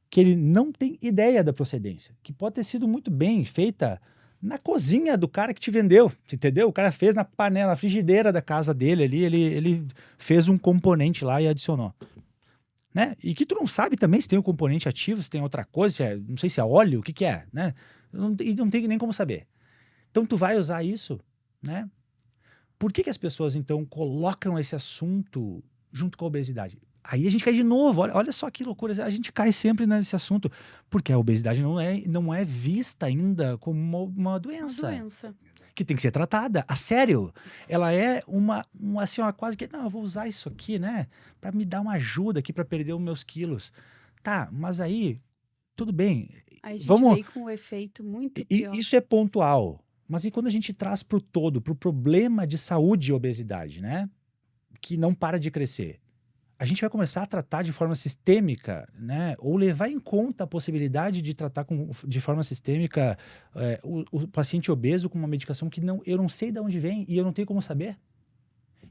que ele não tem ideia da procedência, que pode ter sido muito bem feita na cozinha do cara que te vendeu, entendeu? O cara fez na panela, na frigideira da casa dele ali, ele fez um componente lá e adicionou. Né? E que tu não sabe também se tem um componente ativo, se tem outra coisa, não sei se é óleo, o que é, né? E não tem nem como saber. Então tu vai usar isso, né? Por que as pessoas, então, colocam esse assunto junto com a obesidade? Aí a gente cai de novo, olha só que loucura, a gente cai sempre nesse assunto, porque a obesidade não é vista ainda como uma Uma doença doença. que tem que ser tratada, a sério. Ela é assim, ó, quase que, não, eu vou usar isso aqui, né, para me dar uma ajuda aqui para perder os meus quilos. Tá, mas aí, tudo bem, Aí a gente vamos, veio com um efeito muito pior. isso é pontual, mas e quando a gente traz para o todo, para o problema de saúde e obesidade, né, que não para de crescer? A gente vai começar a tratar de forma sistêmica, né? Ou levar em conta a possibilidade de tratar de forma sistêmica o paciente obeso com uma medicação que eu não sei de onde vem e eu não tenho como saber.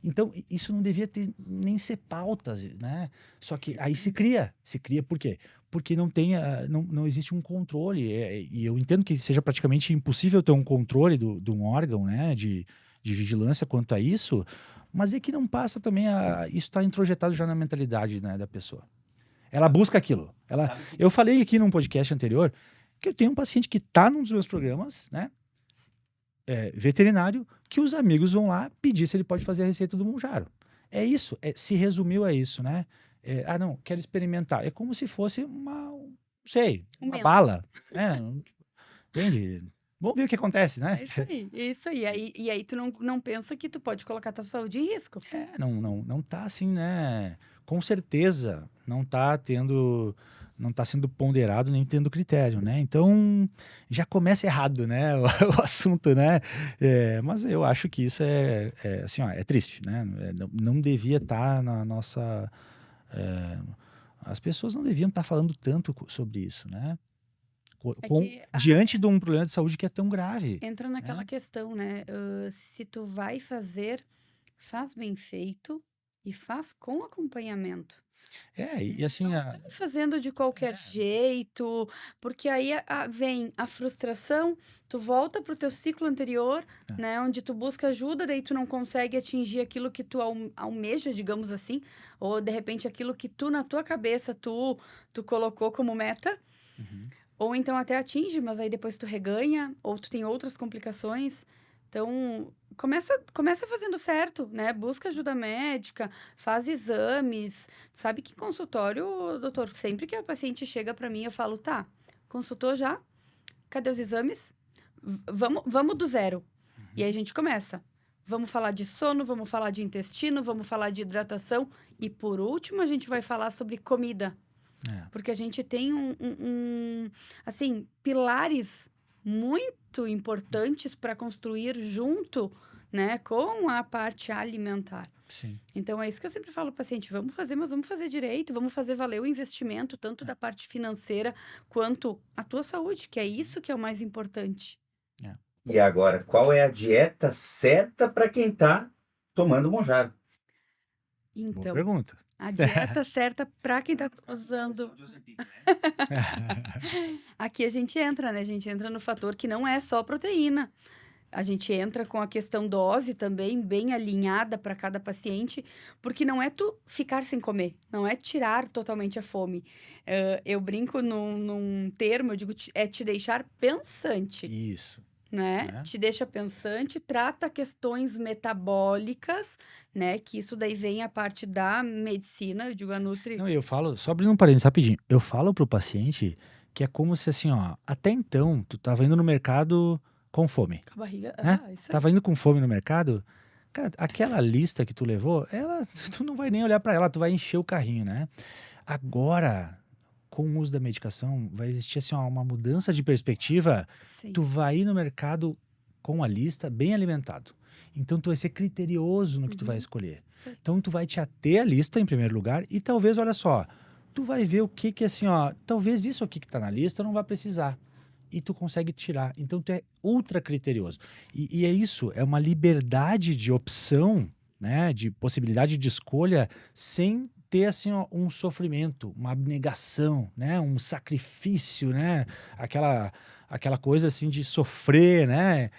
Então, isso não devia ter nem ser pautas, né? Só que aí se cria. Se cria por quê? Porque não existe um controle. E eu entendo que seja praticamente impossível ter um controle de um órgão, né? De vigilância quanto a isso. Mas é que não passa também isso está introjetado já na mentalidade, né, da pessoa. Ela busca aquilo. Eu falei aqui num podcast anterior que eu tenho um paciente que está num dos meus programas, né, veterinário, que os amigos vão lá pedir se ele pode fazer a receita do Mounjaro. É isso, se resumiu a isso, né? Não, quero experimentar. É como se fosse não sei, uma bala, né? Entende? Vamos ver o que acontece, né? É isso aí, é isso aí. E aí tu não pensa que tu pode colocar tua saúde em risco. Não tá assim, né? Com certeza não tá sendo ponderado nem tendo critério, né? Então já começa errado, né? O assunto, né? Mas eu acho que isso assim, ó, é triste, né? Não devia estar na nossa. As pessoas não deviam estar falando tanto sobre isso, né? Diante de um problema de saúde que é tão grave. Entra naquela questão, né? Se tu vai fazer, faz bem feito e faz com acompanhamento. E assim. Não está fazendo de qualquer jeito, porque aí vem a frustração, tu volta pro teu ciclo anterior, né? Onde tu busca ajuda, daí tu não consegue atingir aquilo que tu almeja, digamos assim, ou de repente aquilo que tu, na tua cabeça, tu colocou como meta. Ou então até atinge, mas aí depois tu reganha, ou tu tem outras complicações. Então, começa fazendo certo, né? Busca ajuda médica, faz exames. Sabe que em consultório, doutor, sempre que a paciente chega para mim, eu falo, tá, consultou já? Cadê os exames? Vamos do zero. E aí a gente começa. Vamos falar de sono, vamos falar de intestino, vamos falar de hidratação. E por último, a gente vai falar sobre comida. Porque a gente tem assim, pilares muito importantes para construir junto, né, com a parte alimentar. Sim. Então, é isso que eu sempre falo ao paciente, vamos fazer, mas vamos fazer direito, vamos fazer valer o investimento, tanto da parte financeira, quanto a tua saúde, que é isso que é o mais importante. E agora, qual é a dieta certa para quem está tomando Mounjaro? Então, boa pergunta. A dieta certa para quem está usando. Aqui a gente entra, né? A gente entra no fator que não é só proteína. A gente entra com a questão dose também, bem alinhada para cada paciente, porque não é tu ficar sem comer, não é tirar totalmente a fome. Eu brinco num termo, eu digo, é te deixar pensante. Isso. Né? Te deixa pensante, trata questões metabólicas, né? Que isso daí vem a parte da medicina, eu digo a Nutri... Não, eu falo, só abrindo um parênteses rapidinho, eu falo pro paciente que é como se assim, ó, até então, tu tava indo no mercado com fome. Com a barriga, isso aí. Tava indo com fome no mercado, cara, aquela lista que tu levou, tu não vai nem olhar para ela, tu vai encher o carrinho, né? Agora, com o uso da medicação, vai existir assim, uma mudança de perspectiva. Sim. Tu vai ir no mercado com a lista bem alimentado. Então, tu vai ser criterioso no que tu vai escolher. Então, tu vai te ater à lista em primeiro lugar e talvez, olha só, tu vai ver o que assim, ó, talvez isso aqui que tá na lista não vai precisar. E tu consegue tirar. Então, tu é ultra criterioso. E é isso, é uma liberdade de opção, né, de possibilidade de escolha sem ter assim, ó, um sofrimento, uma abnegação, né, um sacrifício, né, aquela coisa assim de sofrer, né.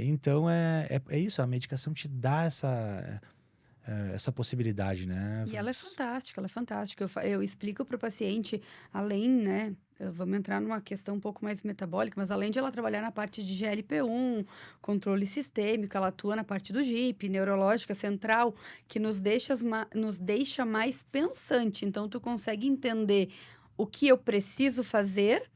Então é isso, a medicação te dá essa possibilidade, né. E ela é fantástica, ela é fantástica. Eu explico para o paciente, além, né, vamos entrar numa questão um pouco mais metabólica, mas além de ela trabalhar na parte de GLP-1, controle sistêmico, ela atua na parte do GIP, neurológica central, que nos deixa mais pensante. Então, tu consegue entender o que eu preciso fazer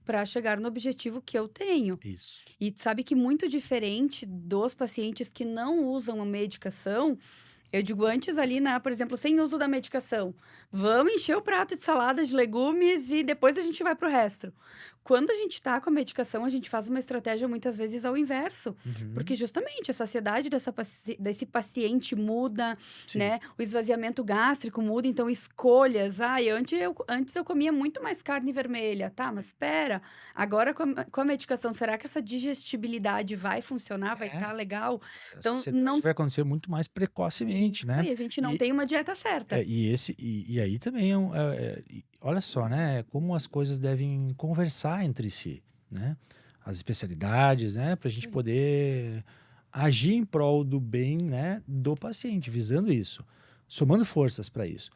para chegar no objetivo que eu tenho. Isso. E tu sabe que muito diferente dos pacientes que não usam a medicação, eu digo antes ali, por exemplo, sem uso da medicação, vamos encher o prato de salada de legumes e depois a gente vai pro resto. Quando a gente tá com a medicação, a gente faz uma estratégia muitas vezes ao inverso, porque justamente a saciedade desse paciente muda, Sim. né? O esvaziamento gástrico muda, então escolhas. Antes eu comia muito mais carne vermelha, tá? Mas espera, agora com a medicação, será que essa digestibilidade vai funcionar? Vai estar legal? Então, Essa não vai acontecer muito mais precocemente, né? a gente não E- tem uma dieta certa. E aí também olha só, né? Como as coisas devem conversar entre si, né? As especialidades, né? Para a gente Sim. poder agir em prol do bem, né? Do paciente, visando isso, somando forças para isso.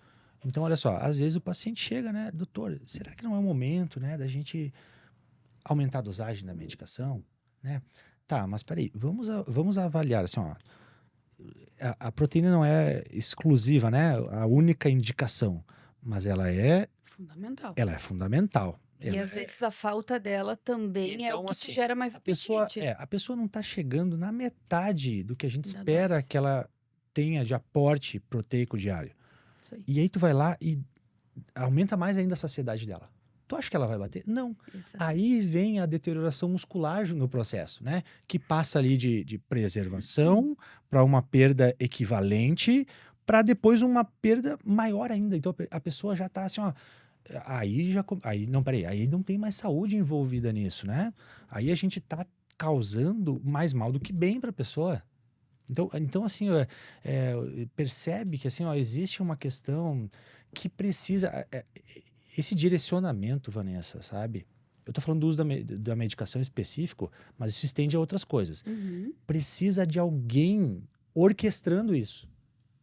Então, olha só, às vezes o paciente chega, né? Doutor, será que não é o momento, né? Da gente aumentar a dosagem da medicação, né? Tá, mas peraí, vamos avaliar assim, ó. A proteína não é exclusiva, né? A única indicação, mas Fundamental. ela é fundamental. E Ela às vezes a falta dela também é o Então, que assim, te gera mais apetite. a pessoa não está chegando na metade do que a gente Da espera dose. que ela tenha de aporte proteico diário. Isso aí. E aí tu vai lá e aumenta mais ainda a saciedade dela. Tu acha que ela vai bater? Não. Exato. Aí vem a deterioração muscular no processo, né? Que passa ali de preservação para uma perda equivalente, para depois uma perda maior ainda. Então a pessoa já está assim, ó. Aí não tem mais saúde envolvida nisso, né? Aí a gente está causando mais mal do que bem para a pessoa. Então assim, percebe que assim, ó, existe uma questão que precisa. Esse direcionamento, Vanessa, sabe? Eu tô falando do uso da medicação específico, mas isso estende a outras coisas. Uhum. Precisa de alguém orquestrando isso.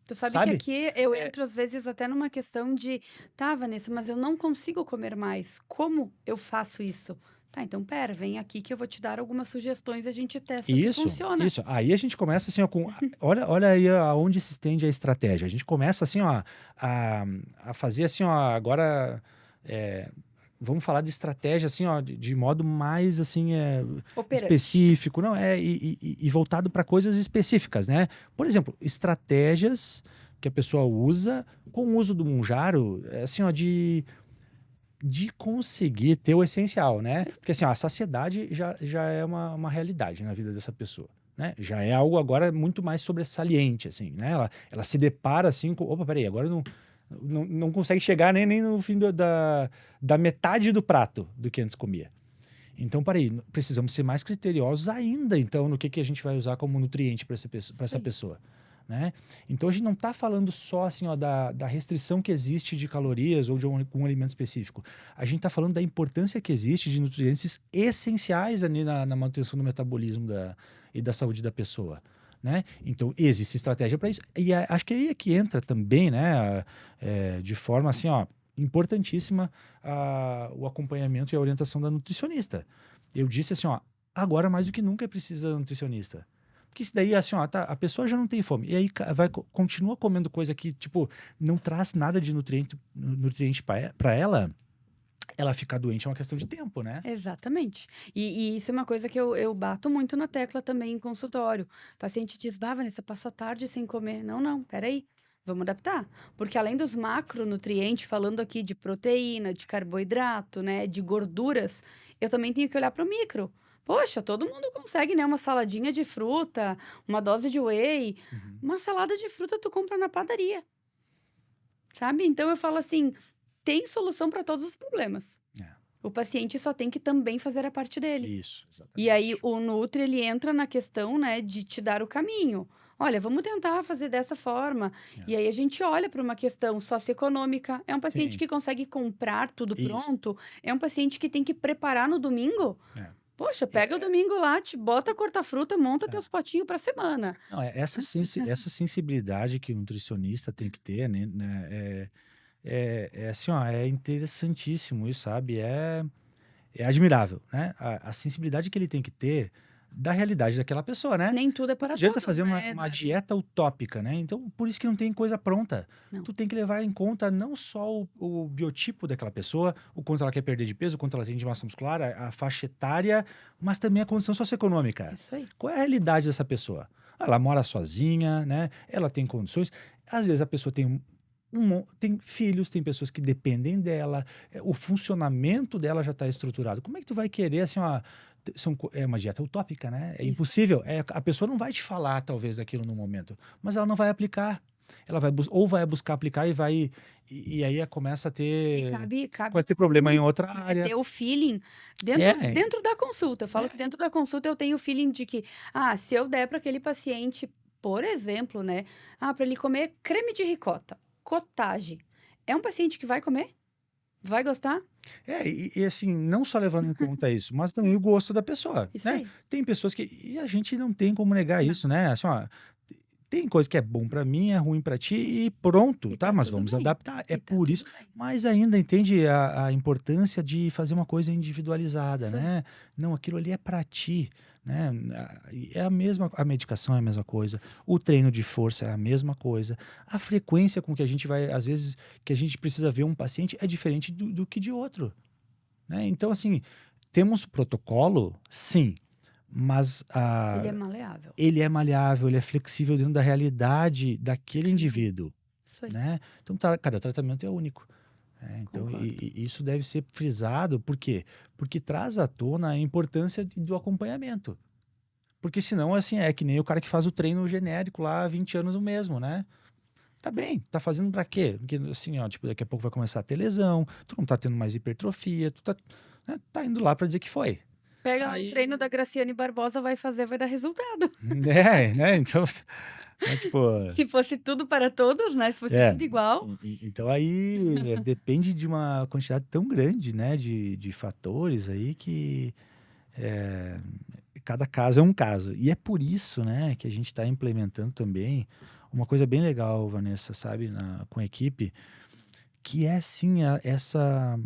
Tu sabe Sabe? que aqui eu entro às vezes até numa questão de, tá, Vanessa, mas eu não consigo comer mais. Como eu faço isso? Tá, então pera, vem aqui que eu vou te dar algumas sugestões e a gente testa o que funciona. Isso. Aí a gente começa assim, ó, olha aí aonde se estende a estratégia. A gente começa assim, ó, a fazer assim, ó, agora vamos falar de estratégia assim, ó, de modo mais assim, Operante. específico, não e voltado para coisas específicas, né? Por exemplo, estratégias que a pessoa usa com o uso do Mounjaro, assim, ó, de conseguir ter o essencial, né? Porque assim, ó, a saciedade já é uma realidade na vida dessa pessoa, né? Já é algo agora muito mais sobressaliente, assim, né? Ela se depara assim com, opa, peraí, agora não consegue chegar nem no fim da metade do prato do que antes comia. Então, peraí, precisamos ser mais criteriosos ainda, então, no que a gente vai usar como nutriente para essa pessoa. Né? Então a gente não está falando só assim, ó, da restrição que existe de calorias ou de um alimento específico. A gente está falando da importância que existe de nutrientes essenciais ali na manutenção do metabolismo e da saúde da pessoa. Né? Então existe estratégia para isso. E acho que aí é que entra também, né, de forma assim, ó, importantíssima o acompanhamento e a orientação da nutricionista. Eu disse assim, ó, agora mais do que nunca é preciso da nutricionista. Porque isso daí, assim, ó, tá, a pessoa já não tem fome. E aí continua comendo coisa que, tipo, não traz nada de nutriente para ela ficar doente é uma questão de tempo, né? Exatamente. E isso é uma coisa que eu bato muito na tecla também em consultório. O paciente diz, Vanessa, passo a tarde sem comer. Não, peraí. Vamos adaptar. Porque além dos macronutrientes, falando aqui de proteína, de carboidrato, né, de gorduras, eu também tenho que olhar para o micro. Poxa, todo mundo consegue, né? Uma saladinha de fruta, uma dose de whey. Uma salada de fruta tu compra na padaria. Sabe? Então eu falo assim, tem solução para todos os problemas. O paciente só tem que também fazer a parte dele. Isso, exatamente. E aí o Nutri, ele entra na questão, né, de te dar o caminho. Olha, vamos tentar fazer dessa forma. E aí a gente olha para uma questão socioeconômica. É um paciente que consegue comprar tudo pronto? É um paciente que tem que preparar no domingo? Poxa, pega o domingo lá, te bota corta-fruta, monta teus potinhos para semana. Não, essa sensibilidade que o nutricionista tem que ter, né, é assim, ó, é interessantíssimo isso, sabe? É admirável, né? A sensibilidade que ele tem que ter da realidade daquela pessoa, né? Nem tudo é Não para adianta todos, fazer uma, né, uma Eduardo? dieta utópica, né? Então, por isso que não tem coisa pronta. Não. Tu tem que levar em conta não só o biotipo daquela pessoa, o quanto ela quer perder de peso, o quanto ela tem de massa muscular, a faixa etária, mas também a condição socioeconômica. Isso aí. Qual é a realidade dessa pessoa? Ela mora sozinha, né? Ela tem condições. Às vezes a pessoa tem filhos, tem pessoas que dependem dela, o funcionamento dela já está estruturado. Como é que tu vai querer, assim, ó, é uma dieta utópica, né? É Isso. impossível. A pessoa não vai te falar, talvez, daquilo no momento, mas ela não vai aplicar. Ela ou vai buscar aplicar e aí começa a E ter, cabe pode ter problema em outra né, área. ter o feeling É, dentro da consulta. Eu falo que dentro da consulta eu tenho o feeling de que, se eu der para aquele paciente, por exemplo, né, para ele comer creme de ricota, cottage, é um paciente que vai comer? Vai gostar? e assim, não só levando em conta isso, mas também o gosto da pessoa, Isso né? aí. Tem pessoas que, e a gente não tem como negar Não. isso, né? Assim, ó, tem coisa que é bom pra mim, é ruim pra ti e pronto, E tá? tá Mas tudo vamos bem. adaptar. É E tá por tudo isso. bem. Mas ainda entende a importância de fazer uma coisa individualizada, Isso aí. né? Não, aquilo ali é pra ti, né? É a mesma, a medicação é a mesma coisa, o treino de força é a mesma coisa, a frequência com que a gente vai, às vezes, que a gente precisa ver um paciente é diferente do que de outro, né? Então, assim, temos protocolo, sim, mas Ele é maleável. ele é maleável, ele é flexível dentro da realidade daquele indivíduo, Isso aí. né? Então, cada tratamento é único. Então, Concordo. e isso deve ser frisado, por quê? Porque traz à tona a importância do acompanhamento. Porque senão, assim, é que nem o cara que faz o treino genérico lá há 20 anos o mesmo, né? Tá bem, tá fazendo pra quê? Porque, assim, ó, tipo, daqui a pouco vai começar a ter lesão, tu não tá tendo mais hipertrofia, tu tá, né, tá indo lá pra dizer que foi. Pega lá o Aí, treino da Graciane Barbosa, vai fazer, vai dar resultado. né? Então, tipo, Se fosse tudo para todos, né? Se fosse é, tudo igual. então aí depende de uma quantidade tão grande, né, de fatores aí que é, cada caso é um caso. E é por isso, né, que a gente está implementando também uma coisa bem legal, Vanessa, sabe, com a equipe, que é sim essa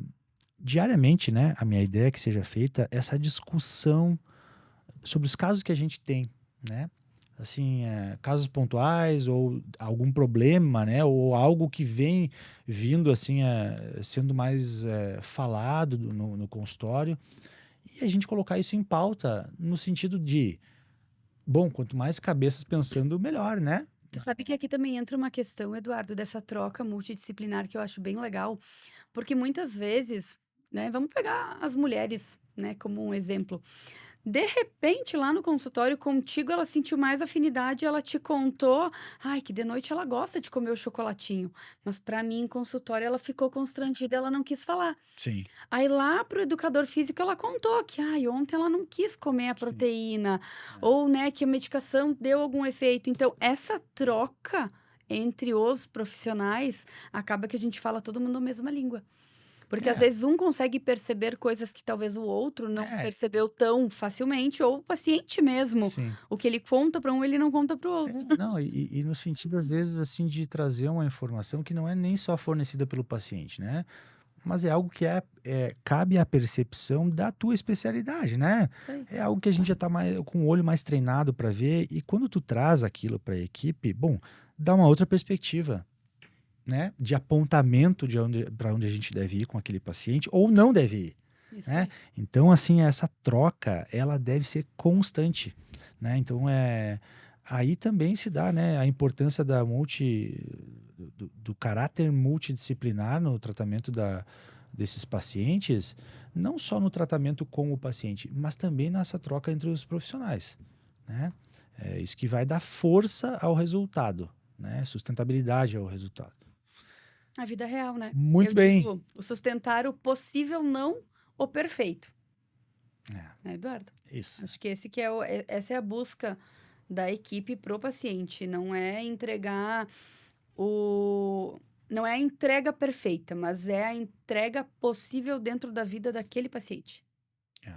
diariamente, né, a minha ideia é que seja feita essa discussão sobre os casos que a gente tem, né? Assim, casos pontuais ou algum problema, né? Ou algo que vem vindo assim, sendo mais falado no consultório e a gente colocar isso em pauta no sentido de, bom, quanto mais cabeças pensando, melhor, né? Tu sabe que aqui também entra uma questão, Eduardo, dessa troca multidisciplinar que eu acho bem legal, porque muitas vezes, né, vamos pegar as mulheres, né, como um exemplo. De repente, lá no consultório contigo, ela sentiu mais afinidade, ela te contou, ai, que de noite ela gosta de comer o chocolatinho, mas para mim, em consultório, ela ficou constrangida, ela não quis falar. Sim. Aí lá pro educador físico ela contou que, ai, ontem ela não quis comer a proteína, ou, né, que a medicação deu algum efeito. Então, essa troca entre os profissionais acaba que a gente fala todo mundo a mesma língua. Porque às É, vezes um consegue perceber coisas que talvez o outro não é, percebeu tão facilmente, ou o paciente mesmo. sim. O que ele conta para um, ele não conta para o outro. Não, e no sentido, às vezes, assim, de trazer uma informação que não é nem só fornecida pelo paciente, né? Mas é algo que cabe à percepção da tua especialidade, né? Isso aí. É algo que a gente já está com o olho mais treinado para ver, e quando tu traz aquilo para a equipe, bom, dá uma outra perspectiva, né? De apontamento de para onde a gente deve ir com aquele paciente, ou não deve ir, Isso né? aí. Então, assim, essa troca, ela deve ser constante, né? Então, aí também se dá, né, a importância do caráter multidisciplinar no tratamento desses pacientes, não só no tratamento com o paciente, mas também nessa troca entre os profissionais, né? É isso que vai dar força ao resultado, né? Sustentabilidade ao resultado. A vida real, né? Muito Eu bem. digo, o sustentar o possível, não o perfeito. É, Né, Eduardo? isso. Acho que esse que essa é a busca da equipe pro paciente, não é entregar o não é a entrega perfeita, mas é a entrega possível dentro da vida daquele paciente. É.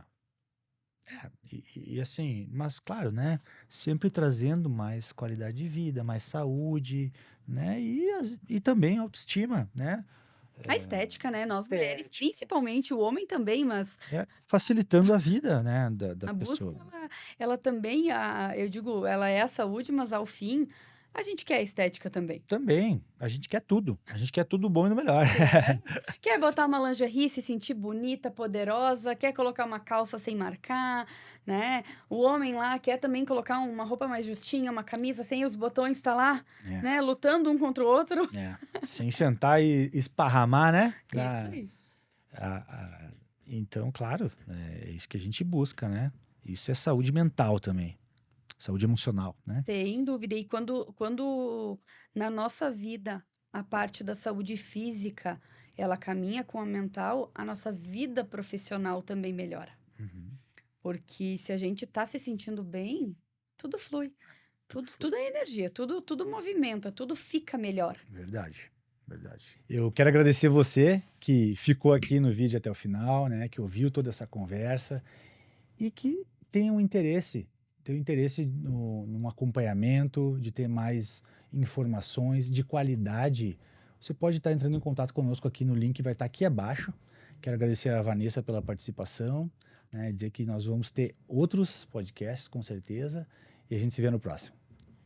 E assim, mas claro, né? Sempre trazendo mais qualidade de vida, mais saúde, né? E também autoestima, né? A estética, né? Nós mulheres, Estética. principalmente, o homem também, mas Facilitando a vida, né, da a busca, pessoa. ela também, eu digo, ela é a saúde, mas ao fim, a gente quer a estética também. Também, a gente quer tudo. A gente quer tudo bom e no melhor. Quer botar uma lingerie, se sentir bonita, poderosa, quer colocar uma calça sem marcar, né? O homem lá quer também colocar uma roupa mais justinha, uma camisa sem os botões, tá lá, É, né? Lutando um contra o outro. é. Sem sentar e esparramar, né? Isso aí. A- a- Então, claro, é isso que a gente busca, né? Isso é saúde mental também. Saúde emocional, né? Sem dúvida. E quando na nossa vida a parte da saúde física ela caminha com a mental, a nossa vida profissional também melhora. Uhum. Porque se a gente tá se sentindo bem, tudo flui. Tudo é energia, tudo movimenta, tudo fica melhor. Verdade, verdade. Eu quero agradecer você que ficou aqui no vídeo até o final, né? Que ouviu toda essa conversa e que tem um interesse, num acompanhamento, de ter mais informações de qualidade. Você pode estar entrando em contato conosco aqui no link que vai estar aqui abaixo. Quero agradecer a Vanessa pela participação, né? Dizer que nós vamos ter outros podcasts, com certeza, e a gente se vê no próximo.